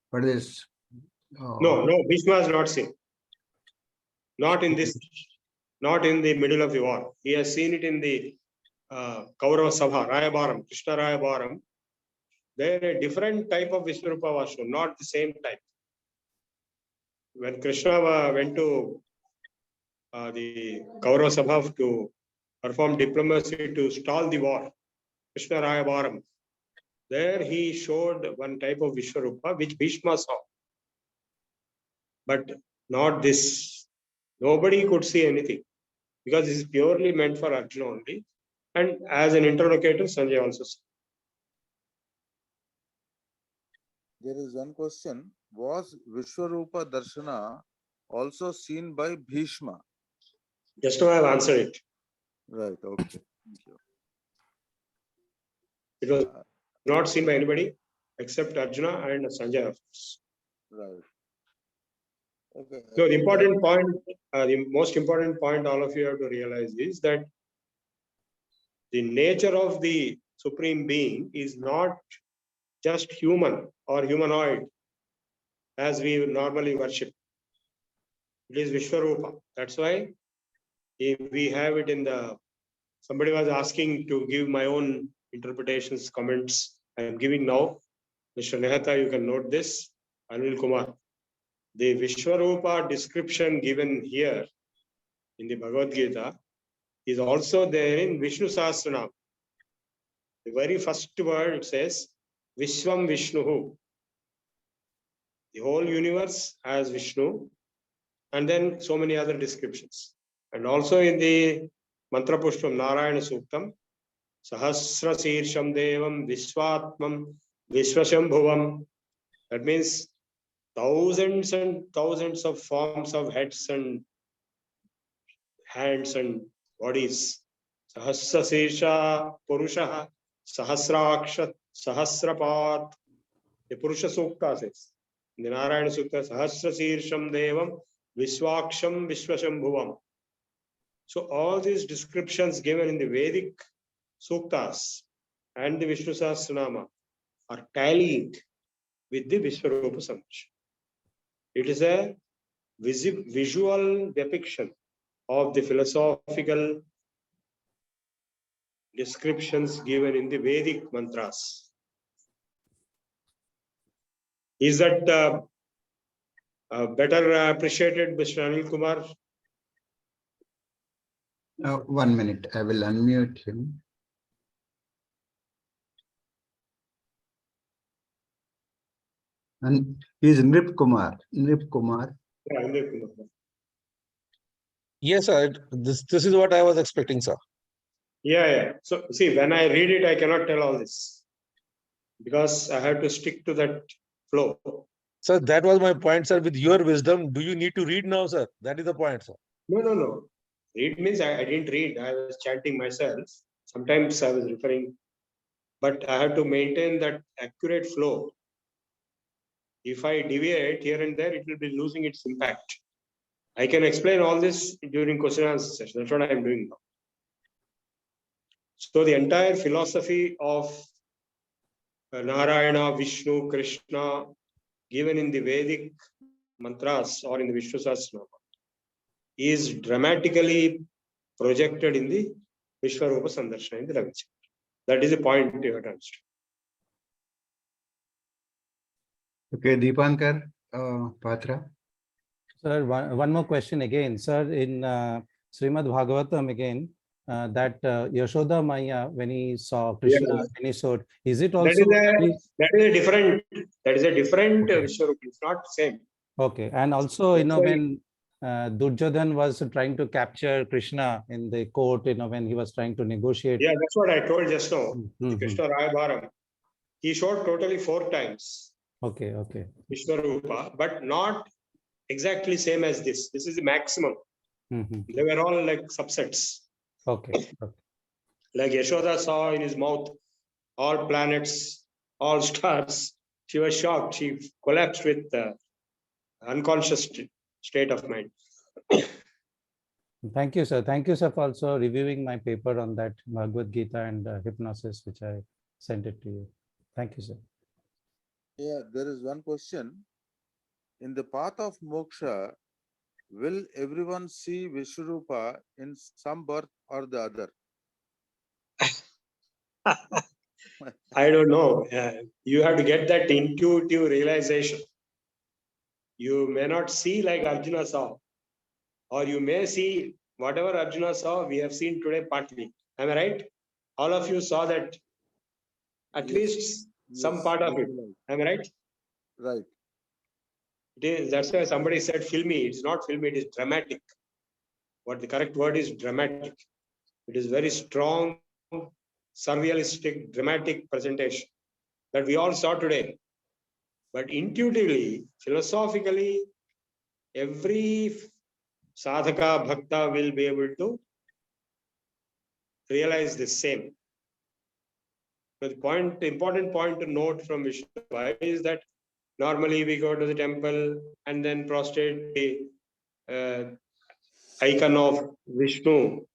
Speaker 1: What is this?
Speaker 4: No, Bhishma has not seen. Not in this, not in the middle of the war. He has seen it in the Kaurava Sabha, Rayabaram, Krishna Rayabaram. There a different type of Viswaroopa was shown, not the same type. When Krishna went to the Kaurava Sabha to perform diplomacy to stall the war, Krishna Rayabaram, there he showed one type of Viswaroopa which Bhishma saw. But not this. Nobody could see anything because this is purely meant for Arjuna only. And as an interlocutor, Sanjay also said.
Speaker 2: There is one question. Was Viswaroopa Darshana also seen by Bhishma?
Speaker 4: Just now I have answered it.
Speaker 2: Right, okay. Thank you.
Speaker 4: It was not seen by anybody except Arjuna and Sanjay, of course.
Speaker 2: Right. Okay.
Speaker 4: So the important point, the most important point all of you have to realize is that the nature of the Supreme Being is not just human or humanoid as we normally worship. It is Viswaroopa. That's why We have it in the, somebody was asking to give my own interpretations, comments. I am giving now. Mr. Nehata, you can note this. Anil Kumar. The Viswaroopa description given here in the Bhagavad Gita is also there in Vishnu Sahasranam. The very first word it says, Vishwam Vishnuhu. The whole universe has Vishnu, and then so many other descriptions. And also in the Mantra Pushpam Narayana Suktam, Sahasra Sirsham Devam Vishwatmam Vishwashambhuvam. That means thousands and thousands of forms of heads and hands and bodies. Sahasra Sirsha Purusha Sahasrakshat Sahasrapat. The Purusha Sukta says. In the Narayana Sukta, Sahasra Sirsham Devam Vishwaksham Vishwashambhuvam. So all these descriptions given in the Vedic Suktas and the Vishnu Sahasranama are tallying with the Viswaroopa Samiti. It is a visual depiction of the philosophical descriptions given in the Vedic mantras. Is that better appreciated, Mr. Anil Kumar?
Speaker 1: 1 minute, I will unmute him. And he's Nrip Kumar. Nrip Kumar.
Speaker 4: Yeah, Anil Kumar.
Speaker 6: Yes, sir. This is what I was expecting, sir.
Speaker 4: Yeah. So see, when I read it, I cannot tell all this because I have to stick to that flow.
Speaker 6: Sir, that was my point, sir. With your wisdom, do you need to read now, sir? That is the point, sir.
Speaker 4: No. Read means I didn't read. I was chanting myself. Sometimes I was referring, but I have to maintain that accurate flow. If I deviate here and there, it will be losing its impact. I can explain all this during question and answer session. That's what I am doing now. So the entire philosophy of Narayana, Vishnu, Krishna, given in the Vedic mantras or in the Vishnu Sahasranama, is dramatically projected in the Viswaroopa Sandarshana in the Ravichandra. That is the point you have to understand.
Speaker 1: Okay, Deepankar Patra.
Speaker 7: Sir, one more question again. Sir, in Srimad Bhagavatam again, that Yashoda Maya, when he saw Krishna, when he saw, is it also?
Speaker 4: That is a different
Speaker 7: Okay.
Speaker 4: Viswaroopa. It's not the same.
Speaker 7: Okay, and also, when Duryodhan was trying to capture Krishna in the court, when he was trying to negotiate.
Speaker 4: Yeah, that's what I told just now.
Speaker 7: Mm-hmm.
Speaker 4: The Krishna Rayabharam. He showed totally 4 times.
Speaker 7: Okay.
Speaker 4: Viswaroopa, but not exactly same as this. This is the maximum.
Speaker 7: Mm-hmm.
Speaker 4: They were all like subsets.
Speaker 7: Okay.
Speaker 4: Like Yashoda saw in his mouth all planets, all stars. She was shocked. She collapsed with unconscious state of mind.
Speaker 7: Thank you, sir. Thank you, sir, for also reviewing my paper on that Bhagavad Gita and hypnosis, which I sent it to you. Thank you, sir.
Speaker 2: Yeah, there is one question. In the path of moksha, will everyone see Viswaroopa in some birth or the other?
Speaker 4: I don't know. You have to get that intuitive realization. You may not see like Arjuna saw, or you may see whatever Arjuna saw, we have seen today partly. Am I right? All of you saw that at least some part of it. Am I right?
Speaker 2: Right.
Speaker 4: It is, that's why somebody said filmy. It's not filmy, it is dramatic. What the correct word is dramatic. It is very strong, surrealistic, dramatic presentation that we all saw today. But intuitively, philosophically, every sadhaka, bhakta will be able to realize the same. But the important point to note from Vishnupaya is that normally we go to the temple and then prostrate the icon of Vishnu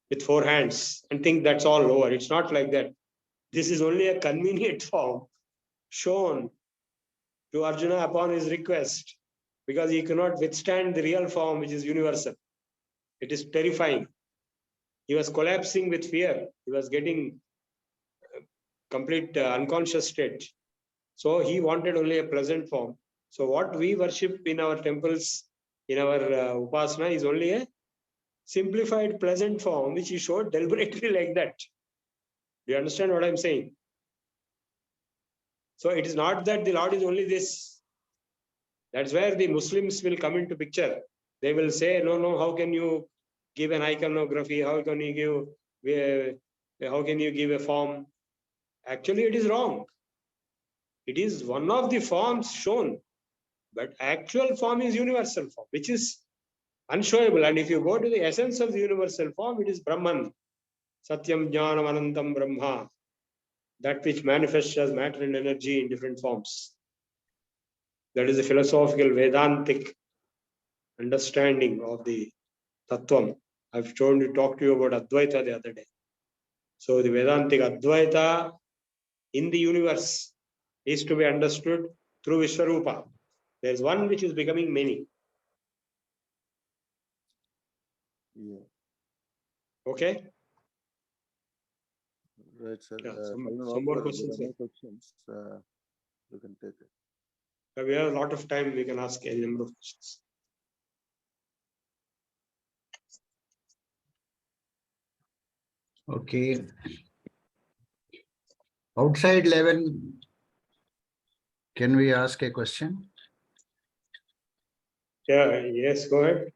Speaker 4: with 4 hands and think that's all over. It's not like that. This is only a convenient form shown to Arjuna upon his request, because he cannot withstand the real form, which is universal. It is terrifying. He was collapsing with fear. He was getting complete unconscious state. So he wanted only a pleasant form. So what we worship in our temples, in our upasana, is only a simplified pleasant form, which he showed deliberately like that. Do you understand what I'm saying? So it is not that the Lord is only this. That's where the Muslims will come into picture. They will say, no, how can you give an iconography? How can you give a form? Actually, it is wrong. It is one of the forms shown, but actual form is universal form, which is unshowable. And if you go to the essence of the universal form, it is Brahman, Satyam Jnanam Anantam Brahma, that which manifests as matter and energy in different forms. That is a philosophical Vedantic understanding of the Tattvam. I've talked to you about Advaita the other day. So the Vedantic Advaita in the universe is to be understood through Viswaroopa. There is one which is becoming many.
Speaker 2: Yeah.
Speaker 4: Okay?
Speaker 2: Right, sir.
Speaker 4: Yeah,
Speaker 2: Final
Speaker 4: some more
Speaker 2: offer,
Speaker 4: questions,
Speaker 2: there are
Speaker 4: sir.
Speaker 2: no questions. You can take it.
Speaker 4: We have a lot of time. We can ask any number of questions.
Speaker 1: Okay. Outside level, can we ask a question?
Speaker 4: Yeah, yes, go ahead.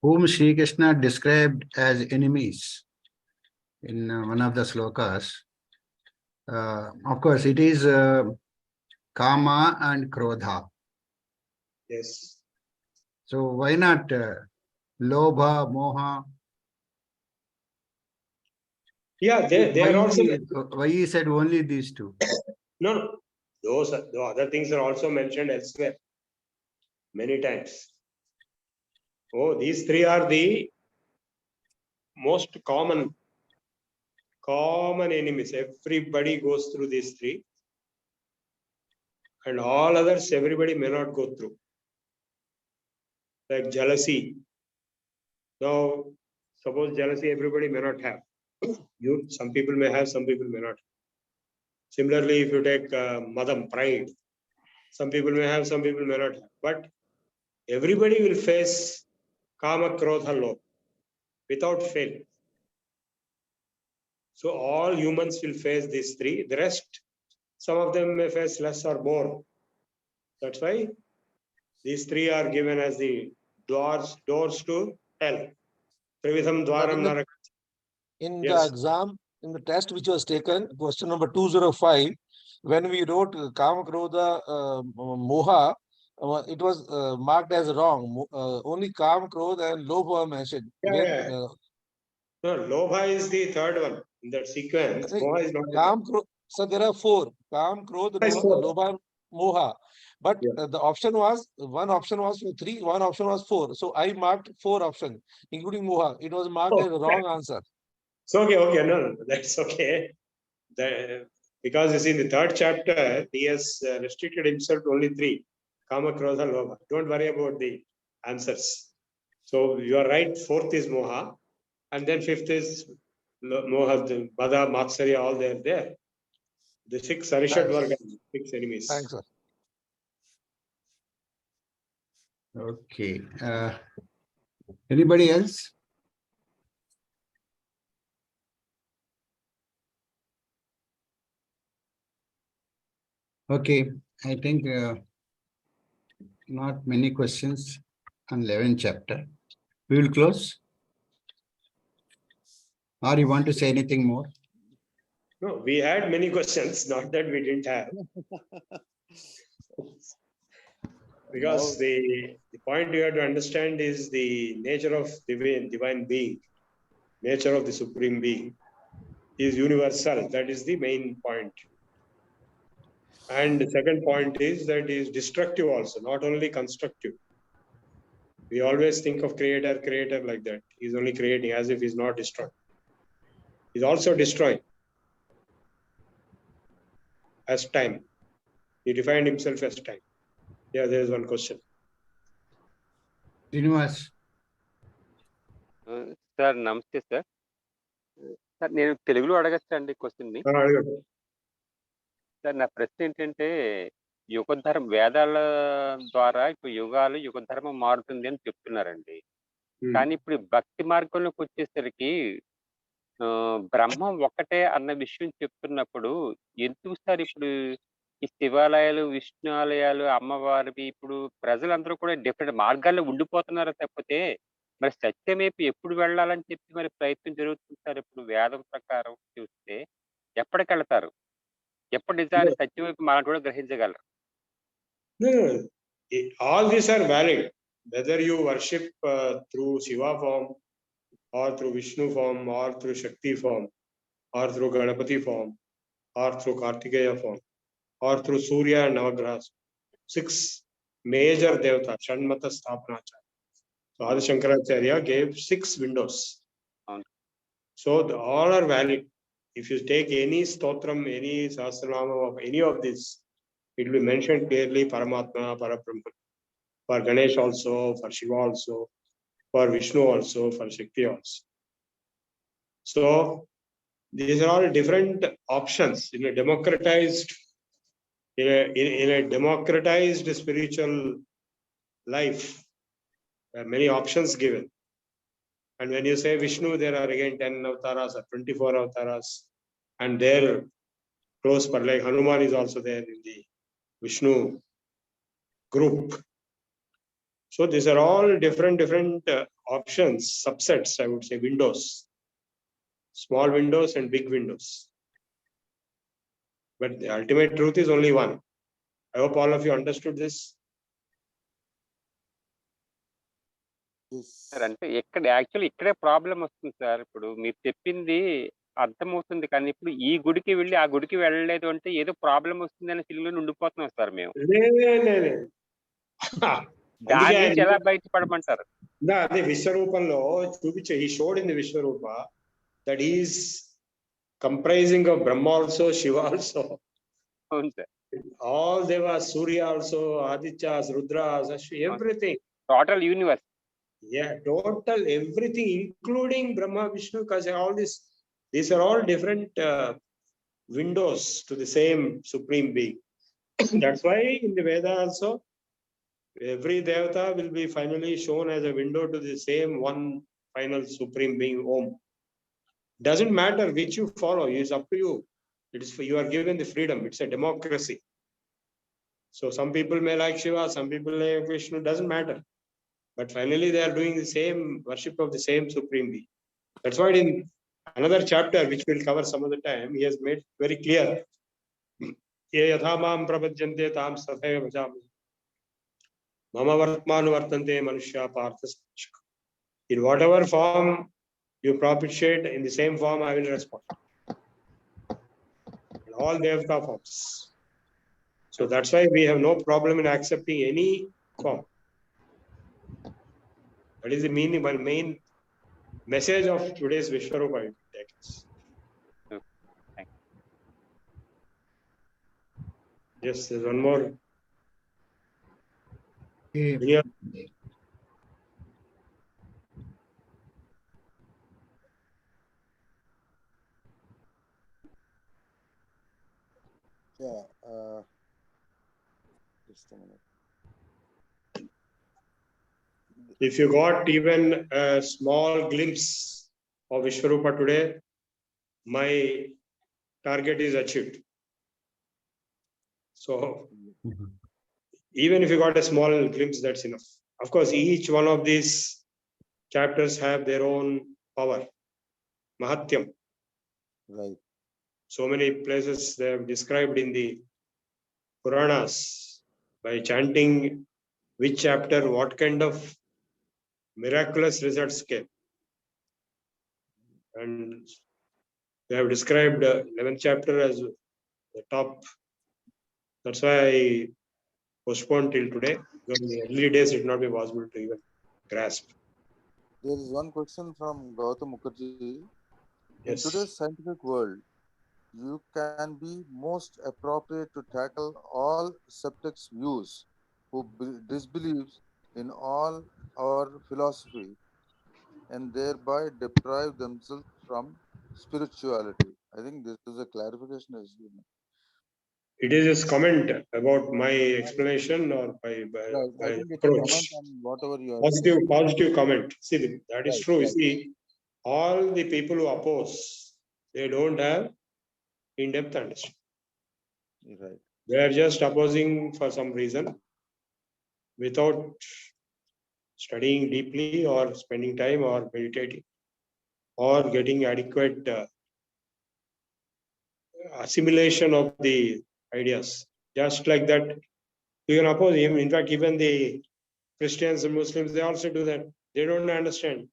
Speaker 1: Whom Sri Krishna described as enemies in one of the slokas. Of course, it is Kama and Krodha.
Speaker 4: Yes.
Speaker 1: So why not Lobha, Moha?
Speaker 4: Yeah, they are also.
Speaker 1: Why he said only these two?
Speaker 4: No. The other things are also mentioned elsewhere many times. Oh, these three are the most common enemies. Everybody goes through these three. And all others, everybody may not go through. Like jealousy. Now, suppose jealousy everybody may not have. Some people may have, some people may not. Similarly, if you take madam, pride, some people may have, some people may not have. But everybody will face kama, krodha, lobha without fail. So all humans will face these three. The rest, some of them may face less or more. That's why these three are given as the doors to hell. Trividham dwaram narak.
Speaker 6: In
Speaker 4: Yes.
Speaker 6: the exam, in the test which was taken, question number 205, when we wrote Kama Krodha Moha, it was marked as wrong. Only Kama Krodha and Lobha were mentioned.
Speaker 4: Yeah. No, lobha is the third one in that sequence. Moha is not.
Speaker 6: So there are four: Kam, Krodha, Lobha, Moha. But the option was, one option was for 3, one option was 4. So I marked 4 options, including Moha. It was marked as a wrong answer.
Speaker 4: So okay, no, that's okay. Because you see, in the third chapter, he has restricted himself to only 3: Kama, Krodha, Lobha. Don't worry about the answers. So you are right. 4th is Moha, and then 5th is Moha, Bada, Matsarya, all they are there. The 6 Arishad Varga, 6 enemies.
Speaker 6: Thanks, sir.
Speaker 1: Okay. Anybody else? Okay, I think not many questions on 11th chapter. We will close. Or you want to say anything more?
Speaker 4: No, we had many questions, not that we didn't have. Because the point you have to understand is the nature of divine being, nature of the supreme being is universal. That is the main point. And the second point is that it is destructive also, not only constructive. We always think of creator like that. He's only creating as if he's not destroying. He's also destroying as time. He defined himself as time. Yeah, there's one question.
Speaker 1: Srinivas.
Speaker 8: Sir నమస్తే sir. Sir నేను తెలుగులో అడగచ్చా అండి క్వెషన్‌ని?
Speaker 4: అడగండి.
Speaker 8: Sir నా ప్రశ్న ఏంటంటే, వేదాల ద్వారా ఇప్పుడు యుగ ధర్మం మారుతుంది అని చెప్తున్నారండి. కానీ ఇప్పుడు ఈ భక్తి మార్గంలోకొచ్చేసరికి బ్రహ్మం ఒక్కటే అన్న విషయం చెప్తున్నప్పుడు, ఎందుకు సార్ ఇప్పుడు ఈ శివాలయాలు, విష్ణు ఆలయాలు, అమ్మవారివి ఇప్పుడు ప్రజలందరూ కూడా డిఫరెంట్ మార్గాల్లో ఉండిపోతున్నారు తప్పితే, మరి సత్యం వైపు ఎప్పుడు వెళ్ళాలని చెప్పి మరి ప్రయత్నం జరుగుతుంది సార్ ఇప్పుడు వేదం ప్రకారం చూస్తే ఎప్పటికెళ్తారు? ఎప్పుడు నిజాన్ని సత్యం వైపు మనం కూడా గ్రహించగలరు?
Speaker 4: No, no, no. All these are valid. Whether you worship through Shiva form, or through Vishnu form, or through Shakti form, or through Ganapati form, or through Kartikeya form, or through Surya and Navagrahas. 6 major devata, Shanmata Sthapanacharya. So Adi Shankaracharya gave 6 windows. So all are valid. If you take any stotram, any sahasranama of any of these, it will be mentioned clearly Paramatma, Parabrahma. For Ganesh also, for Shiva also, for Vishnu also, for Shakti also. So these are all different options in a democratized in a democratized spiritual life. There are many options given. And when you say Vishnu, there are again 10 avatars or 24 avatars. And there close by, like Hanuman is also there in the Vishnu group. So these are all different options, subsets, I would say, windows. Small windows and big windows. But the ultimate truth is only one. I hope all of you understood this.
Speaker 8: Sir అంటే actually ఇక్కడే problem వస్తుంది sir. ఇప్పుడు మీరు చెప్పింది అర్థమవుతుంది కానీ ఇప్పుడు ఈ గుడికి వెళ్ళి ఆ గుడికి వెళ్ళలేదు అంటే ఏదో ప్రాబ్లం వస్తుందని ఫీలింగ్‌లో ఉండిపోతున్నాం సార్ మేము.
Speaker 4: లే.
Speaker 8: దాని నుంచి ఎలా బయటపడమంటారు?
Speaker 4: అదే విశ్వరూపంలో చూపించే ఈ showed in the Vishwarupa that is comprising of Brahma also, Shiva also.
Speaker 8: అవును sir.
Speaker 4: All devas, Surya also, Adityas, Rudras, everything.
Speaker 8: Total universe.
Speaker 4: Yeah, total everything, including Brahma, Vishnu, because all these are all different windows to the same supreme being. That's why in the Veda also, every devata will be finally shown as a window to the same one final supreme being, Om. Doesn't matter which you follow, it's up to you. You are given the freedom. It's a democracy. So some people may like Shiva, some people like Vishnu, doesn't matter. But finally they are doing the same worship of the same supreme being. That's why in another chapter, which we'll cover some other time, he has made very clear. Ye yatha mam prabhajyante tam sathaiva bhajami. Mama vartmanu vartante manushya parthas. In whatever form you propitiate, in the same form I will respond. In all devata forms. So that's why we have no problem in accepting any form. That is the meaning, one main message of today's Viswaroopa. Yes, there's one more.
Speaker 1: Yeah.
Speaker 2: Just a minute.
Speaker 4: If you got even a small glimpse of Viswaroopa today, my target is achieved. So even if you got a small glimpse, that's enough. Of course, each one of these chapters have their own power, mahatyam.
Speaker 2: Right.
Speaker 4: So many places they have described in the Puranas by chanting which chapter, what kind of miraculous results came. And they have described 11th chapter as the top. That's why I postponed till today, because in the early days it not be possible to even grasp.
Speaker 2: There is one question from Gautam Mukherjee. In
Speaker 4: Yes.
Speaker 2: today's scientific world, you can be most appropriate to tackle all skeptics' views who disbelieves in all our philosophy. and thereby deprive themselves from spirituality. I think this is a clarification is given.
Speaker 4: It is his comment about my explanation or
Speaker 2: Right. I
Speaker 4: my
Speaker 2: think it's a
Speaker 4: approach.
Speaker 2: comment on whatever you are saying.
Speaker 4: Positive comment. See, that is
Speaker 2: Right,
Speaker 4: true. You
Speaker 2: right.
Speaker 4: see, all the people who oppose, they don't have in-depth understanding.
Speaker 2: Right.
Speaker 4: They are just opposing for some reason without studying deeply or spending time or meditating or getting adequate assimilation of the ideas. Just like that, you can oppose him. In fact, even the Christians and Muslims, they also do that. They don't understand.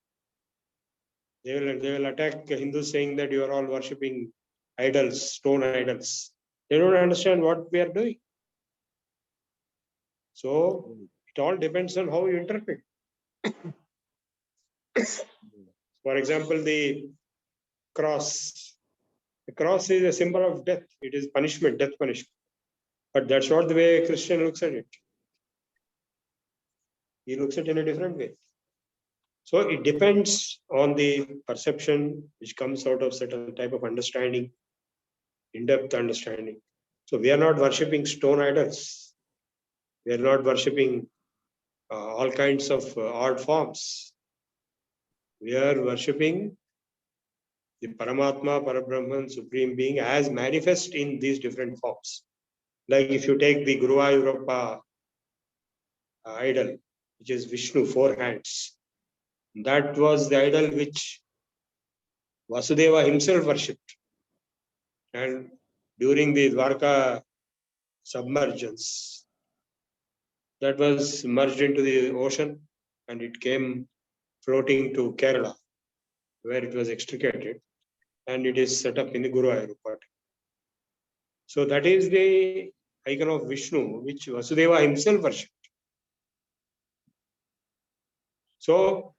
Speaker 4: They will attack Hindus saying that you are all worshipping idols, stone idols. They don't understand what we are doing. So it all depends on how you interpret. For example, the cross. The cross is a symbol of death. It is punishment, death punishment. But that's not the way a Christian looks at it. He looks at it in a different way. So it depends on the perception which comes out of certain type of understanding, in-depth understanding. So we are not worshipping stone idols. We are not worshipping all kinds of art forms. We are worshipping the Paramatma, Parabrahman, Supreme Being as manifest in these different forms. Like if you take the Viswaroopa idol, which is Vishnu, 4 hands, that was the idol which Vasudeva himself worshipped. And during the Dwarka submergence, that was merged into the ocean and it came floating to Kerala, where it was extricated, and it is set up in the Guruvayur. So that is the icon of Vishnu, which Vasudeva himself worshipped. So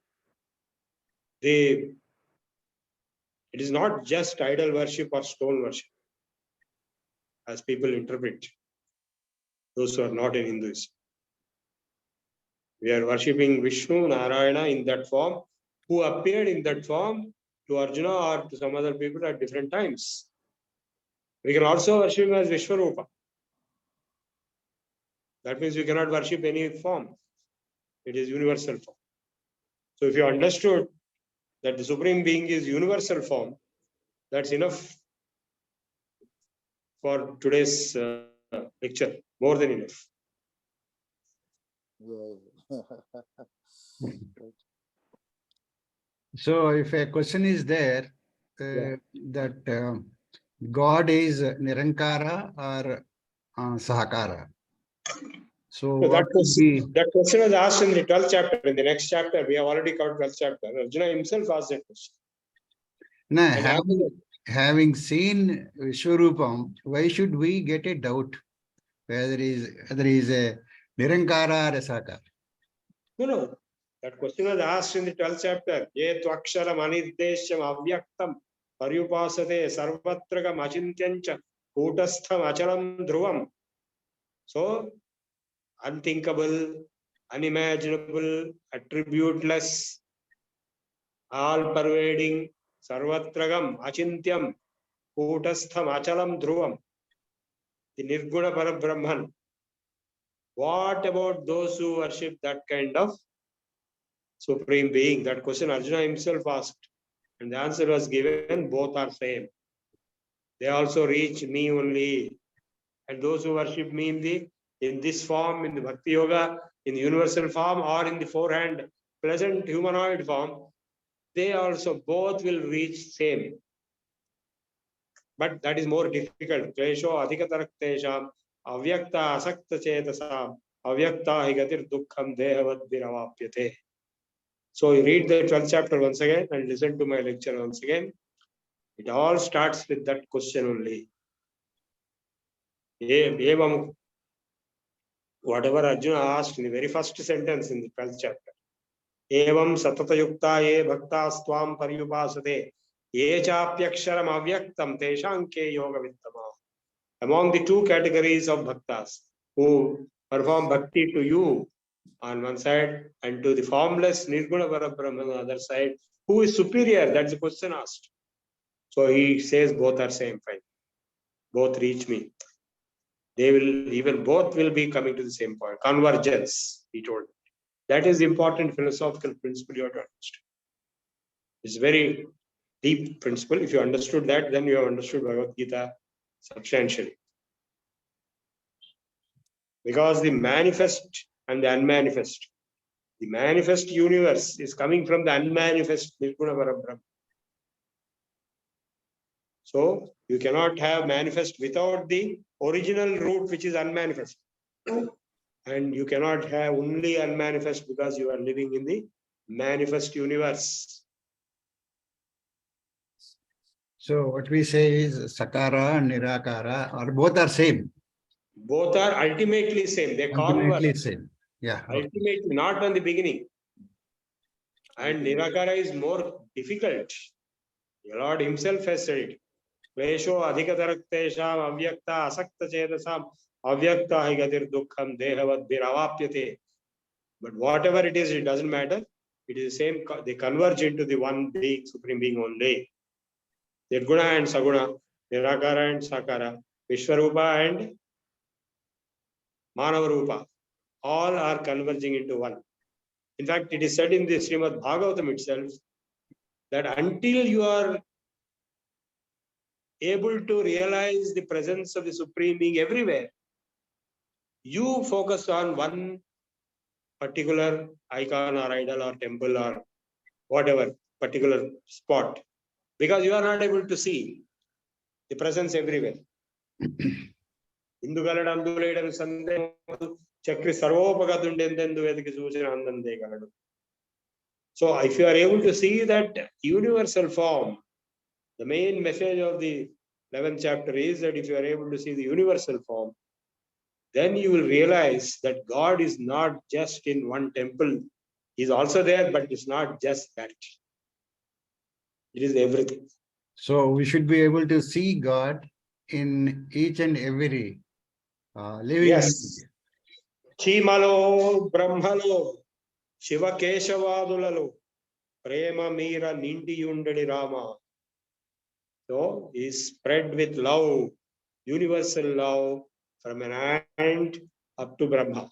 Speaker 4: it is not just idol worship or stone worship, as people interpret, those who are not in Hinduism. We are worshipping Vishnu, Narayana in that form, who appeared in that form to Arjuna or to some other people at different times. We can also worship him as Viswaroopa. That means we cannot worship any form. It is universal form. So if you understood that the Supreme Being is universal form, that's enough for today's lecture, more than enough.
Speaker 2: Yeah.
Speaker 1: So if a question is there, that God is Nirankara or Sahakara. So what would be?
Speaker 4: That question was asked in the 12th chapter. In the next chapter, we have already covered 12th chapter. Arjuna himself asked that question.
Speaker 1: No, having seen Viswarupam, why should we get a doubt whether he is a Nirankara or a Sahakara?
Speaker 4: No. That question was asked in the 12th chapter. Ye tvaksharam anirdeshyam avyaktam paryupasate sarvatragam achintyancha kutastham achalam dhruvam. So, unthinkable, unimaginable, attributeless, all-pervading, sarvatragam achintyam kutastham achalam dhruvam. The Nirguna Parabrahman. What about those who worship that kind of Supreme Being? That question Arjuna himself asked. And the answer was given, both are same. They also reach me only. And those who worship me in this form, in the Bhakti Yoga, in the universal form, or in the forehand, pleasant humanoid form, they also both will reach same. But that is more difficult. Klesho adhikataraktesham avyakta asakta chetasam avyakta higatir dukkham dehavad viravapyate. So you read the 12th chapter once again and listen to my lecture once again. It all starts with that question only. Whatever Arjuna asked in the very first sentence in the 12th chapter. Evam satata yukta ye bhaktas tvam paryupasate ye chapyaksharam avyaktam teshanke yoga vittama. Among the two categories of bhaktas who perform bhakti to you on one side and to the formless Nirguna Parabrahman on the other side, Who is superior? That's the question asked. So he says both are same, fine. Both reach me. They will, even both will be coming to the same point. Convergence, he told. That is the important philosophical principle you have to understand. It's a very deep principle. If you understood that, then you have understood Bhagavad Gita substantially. Because the manifest and the unmanifest, the manifest universe is coming from the unmanifest Nirguna Parabrahma. So you cannot have manifest without the original root, which is unmanifest. And you cannot have only unmanifest because you are living in the manifest universe.
Speaker 1: So what we say is Sakara and Nirakara, or both are same.
Speaker 4: Both are ultimately same. They
Speaker 1: Ultimately
Speaker 4: converge.
Speaker 1: same. Yeah. Okay.
Speaker 4: Ultimately, not on the beginning. And Nirakara is more difficult. The Lord himself has said it. Klesho adhikataraktesham avyakta asakta chedasam avyakta higatir dukkham dehavad viravapyate. But whatever it is, it doesn't matter. It is the same. They converge into the one being, supreme being only. Nirguna and Saguna, Nirakara and Sakara, Viswaroopa and Manavarupa, all are converging into one. In fact, it is said in the Srimad Bhagavatam itself that until you are able to realize the presence of the Supreme Being everywhere, you focus on one particular icon or idol or temple or whatever particular spot, because you are not able to see the presence everywhere. Chakri sarvopagatundendendu vediki suchana andande galadu. So if you are able to see that universal form, the main message of the 11th chapter is that if you are able to see the universal form, then you will realize that God is not just in one temple. He is also there, but it's not just that. It is everything.
Speaker 1: So we should be able to see God in each and every living
Speaker 4: Yes.
Speaker 1: entity.
Speaker 4: Chimalo, Brahmalo, Shiva Keshavadulalo, Prema Mira Nindi Yundadi Rama. So he is spread with love, universal love from an ant up to Brahma.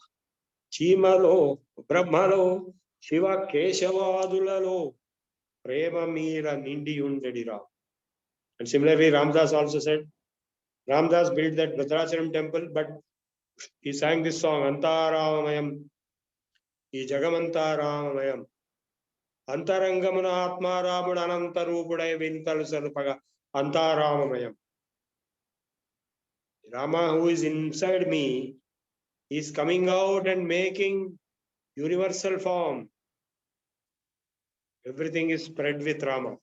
Speaker 4: Chimalo, Brahmalo, Shiva Keshavadulalo, Prema Mira Nindi Yundadi Rama. And similarly, Ramdas also said, Ramdas built that Bhadrachalam temple, but he sang this song, Antaramayam, He Jagamantaраmayam. Antarangamana Atma Ramana Anantarupudai Vintal Sarpaga Antaramayam. Rama, who is inside me, is coming out and making universal form. Everything is spread with Rama.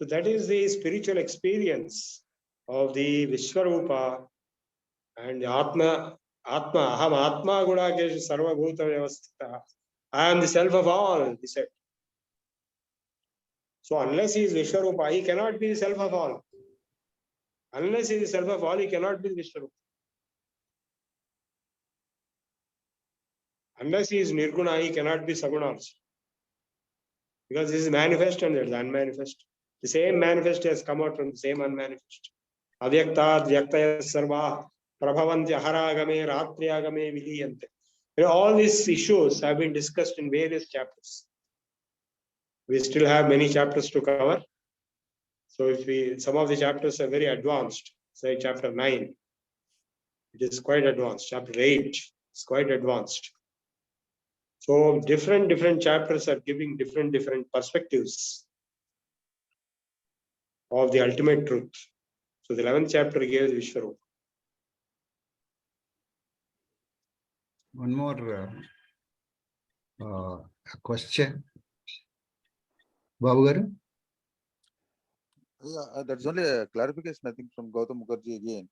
Speaker 4: So that is the spiritual experience of the Viswaroopa and the Atma. Aham Atma Gunakesh Sarva Bhuta Vyavastita. I am the self of all, he said. So unless he is Viswaroopa, he cannot be the self of all. Unless he is the self of all, he cannot be the Viswaroopa. Unless he is Nirguna, he cannot be Saguna also. Because this is manifest and there is unmanifest. The same manifest has come out from the same unmanifest. Avyakta Vyaktaya Sarva Prabhavantya Haragame Ratriagame Viliyante. All these issues have been discussed in various chapters. We still have many chapters to cover. So if some of the chapters are very advanced, say chapter 9, it is quite advanced. Chapter 8 is quite advanced. So different chapters are giving different perspectives of the ultimate truth. So the 11th chapter gives Viswaroopa.
Speaker 1: One more question. Babu Garu?
Speaker 2: Yeah, that's only a clarification, I think, from Gautam Mukherjee again.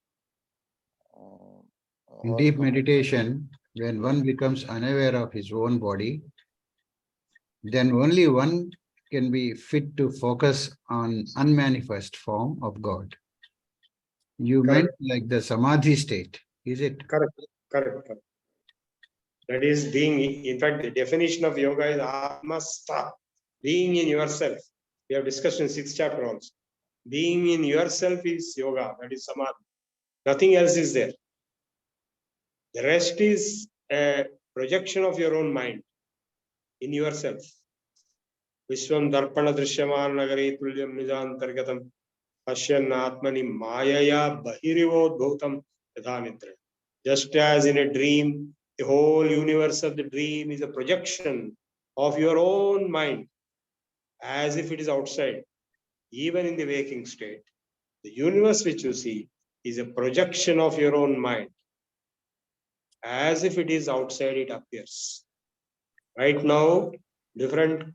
Speaker 1: In
Speaker 2: Or
Speaker 1: deep
Speaker 2: from-
Speaker 1: meditation, when one becomes unaware of his own body, then only one can be fit to focus on unmanifest form of God. You meant like the samadhi state, is it?
Speaker 4: Correct. That is being, in fact, the definition of yoga is Atmastha, being in yourself. We have discussed in 6th chapter also. Being in yourself is yoga, that is samadhi. Nothing else is there. The rest is a projection of your own mind in yourself. Vishwam darpana drisyaman nagare tulyam nijantargatam pashyan atmani mayaya bahirivodbhutam yadhanitra. Just as in a dream, the whole universe of the dream is a projection of your own mind, as if it is outside. Even in the waking state, the universe which you see is a projection of your own mind. As if it is outside, it appears. Right now, different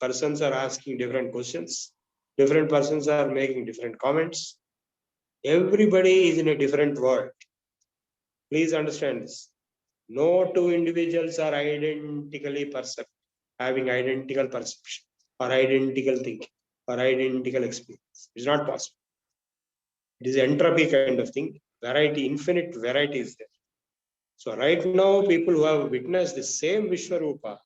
Speaker 4: persons are asking different questions. Different persons are making different comments. Everybody is in a different world. Please understand this. No two individuals are identically having identical perception or identical thinking or identical experience. It's not possible. It is entropy kind of thing. Variety, infinite variety is there. So right now, people who have witnessed the same Viswaroopa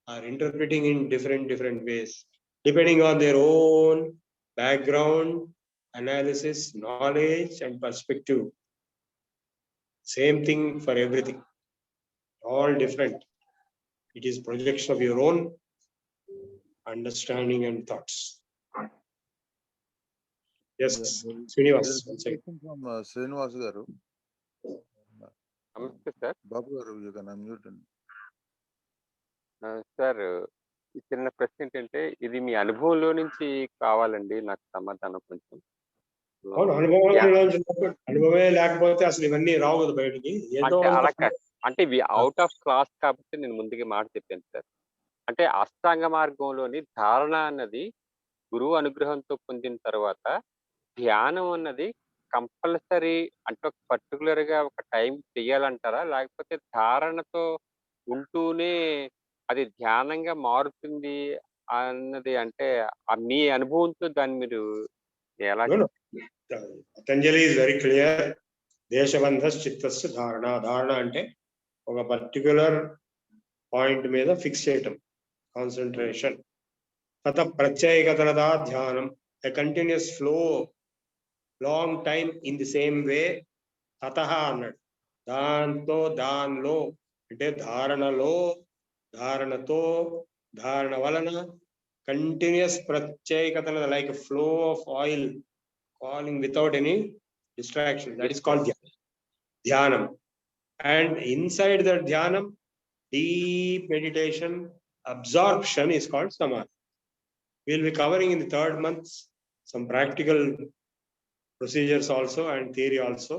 Speaker 4: are interpreting in different ways, depending on their own background, analysis, knowledge, and perspective. Same thing for everything. All different. It is projection of your own understanding and thoughts. Yes, Srinivas. One second.
Speaker 2: From Srinivas garu.
Speaker 8: నమస్తే sir.
Speaker 2: Babu garu, you can unmute.
Speaker 8: Sir ఈ చిన్న ప్రశ్న ఏంటంటే ఇది మీ అనుభవంలో నుంచి కావాలండి నాకు సమాధానం కొంచెం.
Speaker 4: అనుభవమే లేకపోతే అసలు ఇవన్నీ రావు కదా బయటికి.
Speaker 8: అంటే అలా అంటే ఇవి అవుట్ ఆఫ్ క్లాస్ కాబట్టి నేను ముందుగా మాట చెప్పాను సార్. అంటే అష్టాంగ మార్గంలోని ధారణ అన్నది గురువు అనుగ్రహంతో పొందిన తర్వాత ధ్యానం అన్నది కంపల్సరీ అంటే ఒక పర్టికులర్ గా ఒక టైం చెయ్యాలంటారా, లేకపోతే ధారణతో ఉంటూనే అది ధ్యానంగా మారుతుంది అన్నది అంటే మీ అనుభవంతో దాన్ని మీరు ఎలా?
Speaker 4: Patanjali is very clear. దేశబంధస్ చిత్తస్య ధారణ. ధారణ అంటే ఒక పర్టికులర్ పాయింట్ మీద ఫిక్స్ చేయటం, కాన్సన్ట్రేషన్. తత ప్రత్యేకతరద ధ్యానం, a continuous flow, long time in the same way. తతః అన్నాడు. దాంతో దానిలో అంటే ధారణలో, ధారణతో, ధారణ వలన కంటిన్యూస్ ప్రత్యేకత, like flow of oil falling without any distraction. That is called dhyanam. And inside that dhyanam, deep meditation, absorption is called samadhi. We'll be covering in the 3rd month some practical procedures also and theory also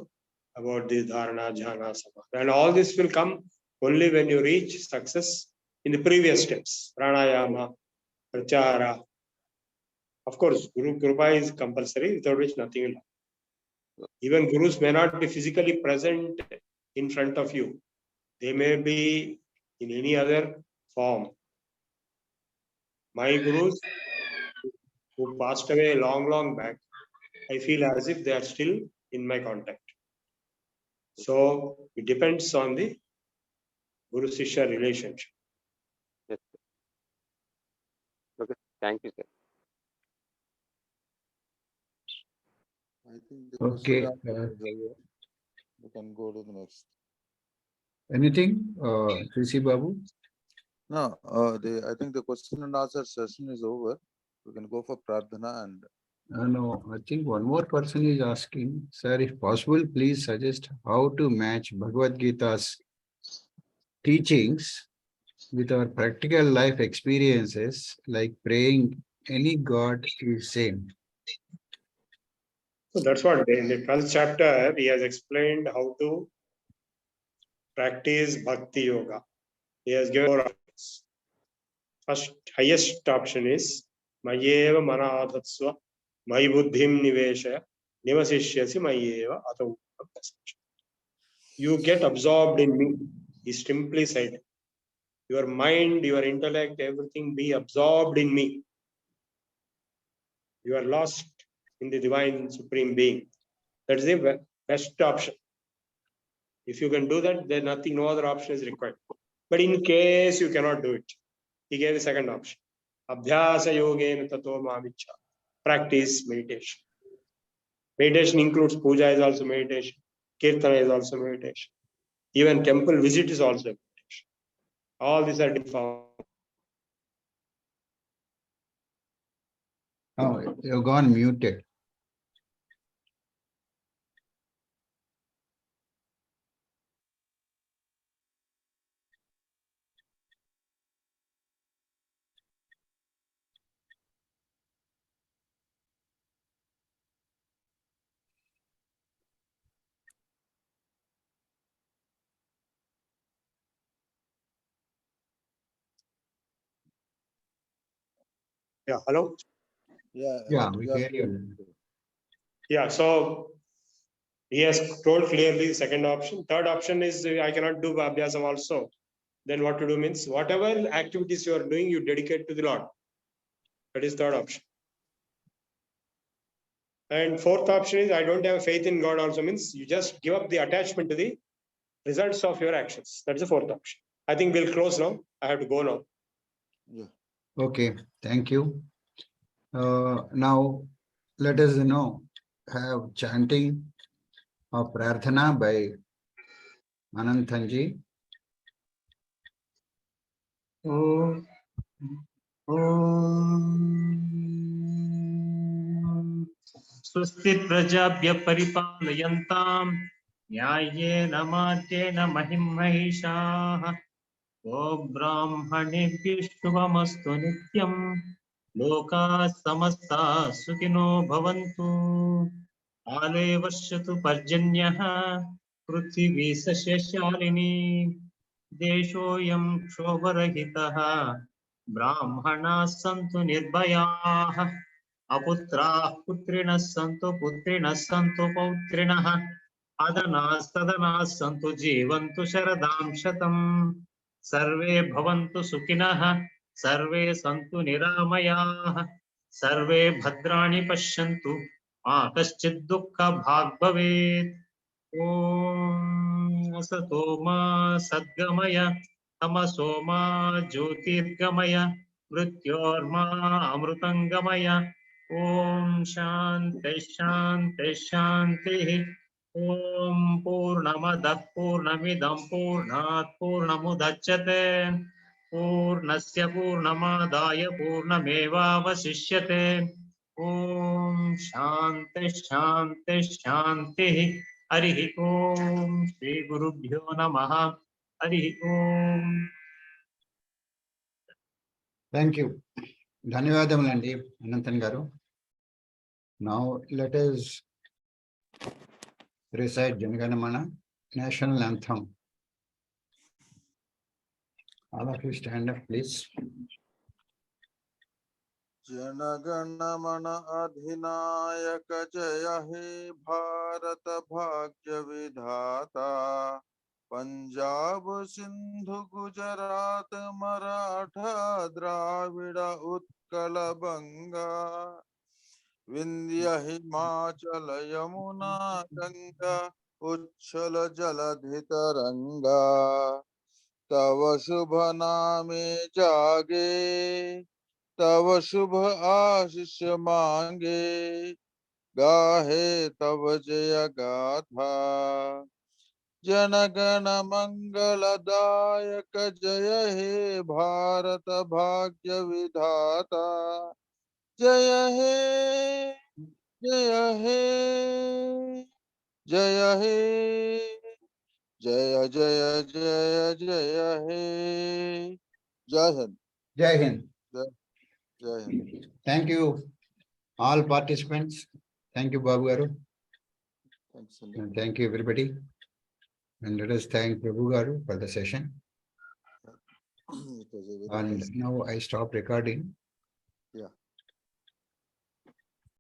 Speaker 4: about this dharana, jhana, samadhi. And all this will come only when you reach success in the previous steps. Pranayama, prachara. Of course, Guru Kripa is compulsory, without which nothing will happen. Even Gurus may not be physically present in front of you. They may be in any other form. My Gurus who passed away long back, I feel as if they are still in my contact. So it depends on the Guru-Shishya relationship.
Speaker 8: Yes, sir. Okay, thank you, sir.
Speaker 2: I think the
Speaker 1: Okay,
Speaker 2: we can go to the next.
Speaker 1: anything, Sri Babu?
Speaker 2: No, I think the question and answer session is over. We can go for Prarthana and.
Speaker 1: No, I think one more person is asking, sir, if possible, please suggest how to match Bhagavad Gita's teachings with our practical life experiences, like praying any god is same.
Speaker 4: So that's what in the 12th chapter he has explained how to practice bhakti yoga. He has given 4 options. First, highest option is mayeva manadhatsva mayi buddhim niveshaya nivasishyasi mayeva atau. You get absorbed in me, he simply said. Your mind, your intellect, everything be absorbed in me. You are lost in the divine supreme being. That is the best option. If you can do that, then nothing, no other option is required. But in case you cannot do it, he gave the second option. Abhyasa yogena tato mamicha. Practice meditation. Meditation includes puja is also meditation. Kirtana is also meditation. Even temple visit is also meditation. All these are different.
Speaker 1: Oh, you've gone muted.
Speaker 4: Yeah, hello?
Speaker 1: Yeah, we hear you.
Speaker 4: Yeah, so he has told clearly the second option. Third option is I cannot do Abhyasam also. Then what to do means whatever activities you are doing, you dedicate to the Lord. That is third option. And fourth option is I don't have faith in God also means you just give up the attachment to the results of your actions. That is the fourth option. I think we'll close now. I have to go now.
Speaker 1: Okay, thank you. Now, let us have chanting of Prarthana by Ananthanji.
Speaker 3: Om. स्वस्ति प्रजाभ्य परिपालयन्ताम् न्याय्येन मार्गेण महिं महिषाः गोब्राह्मणेभ्यः शुभमस्तु नित्यम् लोकाः समस्ताः सुखिनो भवन्तु काले वर्षतु पर्जन्यः पृथिवी सस्यशालिनी देशोऽयं क्षोभरहितः ब्राह्मणाः सन्तु निर्भयाः अपुत्राः पुत्रिणः सन्तु पुत्रिणः सन्तु पौत्रिणः अदनाः सदनाः सन्तु जीवन्तु शरदां शतम् सर्वे भवन्तु सुखिनः सर्वे सन्तु निरामयाः सर्वे भद्राणि पश्यन्तु मा कश्चित् दुःखभाग् भवेत् ॐ असतो मा सद्गमय तमसो मा ज्योतिर्गमय मृत्योर्मा अमृतङ्गमय ॐ शान्तिः शान्तिः शान्तिः ॐ पूर्णमदः पूर्णमिदं पूर्णात् पूर्णमुदच्यते पूर्णस्य पूर्णमादाय पूर्णमेवावशिष्यते ॐ शान्तिः शान्तिः शान्तिः हरिः ॐ श्रीगुरुभ्यो नमः हरिः ॐ
Speaker 1: Thank you. ధన్యవాదములండి అనంతన్ గారు. Now let us recite Janaganamana, national anthem. All of you stand up, please.
Speaker 2: Jana Gana Mana अधिनायक जय हे भारत भाग्य विधाता पंजाब सिंधु गुजरात मराठा द्राविड़ उत्कल बंगा विंध्य हिमाचल यमुना गंगा उच्छल जलधि तरंगा तव शुभ नामे जागे तव शुभ आशीष मांगे गाहे तव जय गाथा जनगण मंगलदायक जय हे भारत भाग्य विधाता जय हे जय हे जय हे जय जय जय जय हे जय हिंद
Speaker 1: Jai Hind.
Speaker 2: जय Hind.
Speaker 1: Thank you, all participants. Thank you, Babu Garu.
Speaker 2: Thanks.
Speaker 1: And thank you, everybody. And let us thank Prabhu Garu for the session.
Speaker 2: It was a very
Speaker 1: And
Speaker 2: nice.
Speaker 1: now I stop recording.
Speaker 2: Yeah.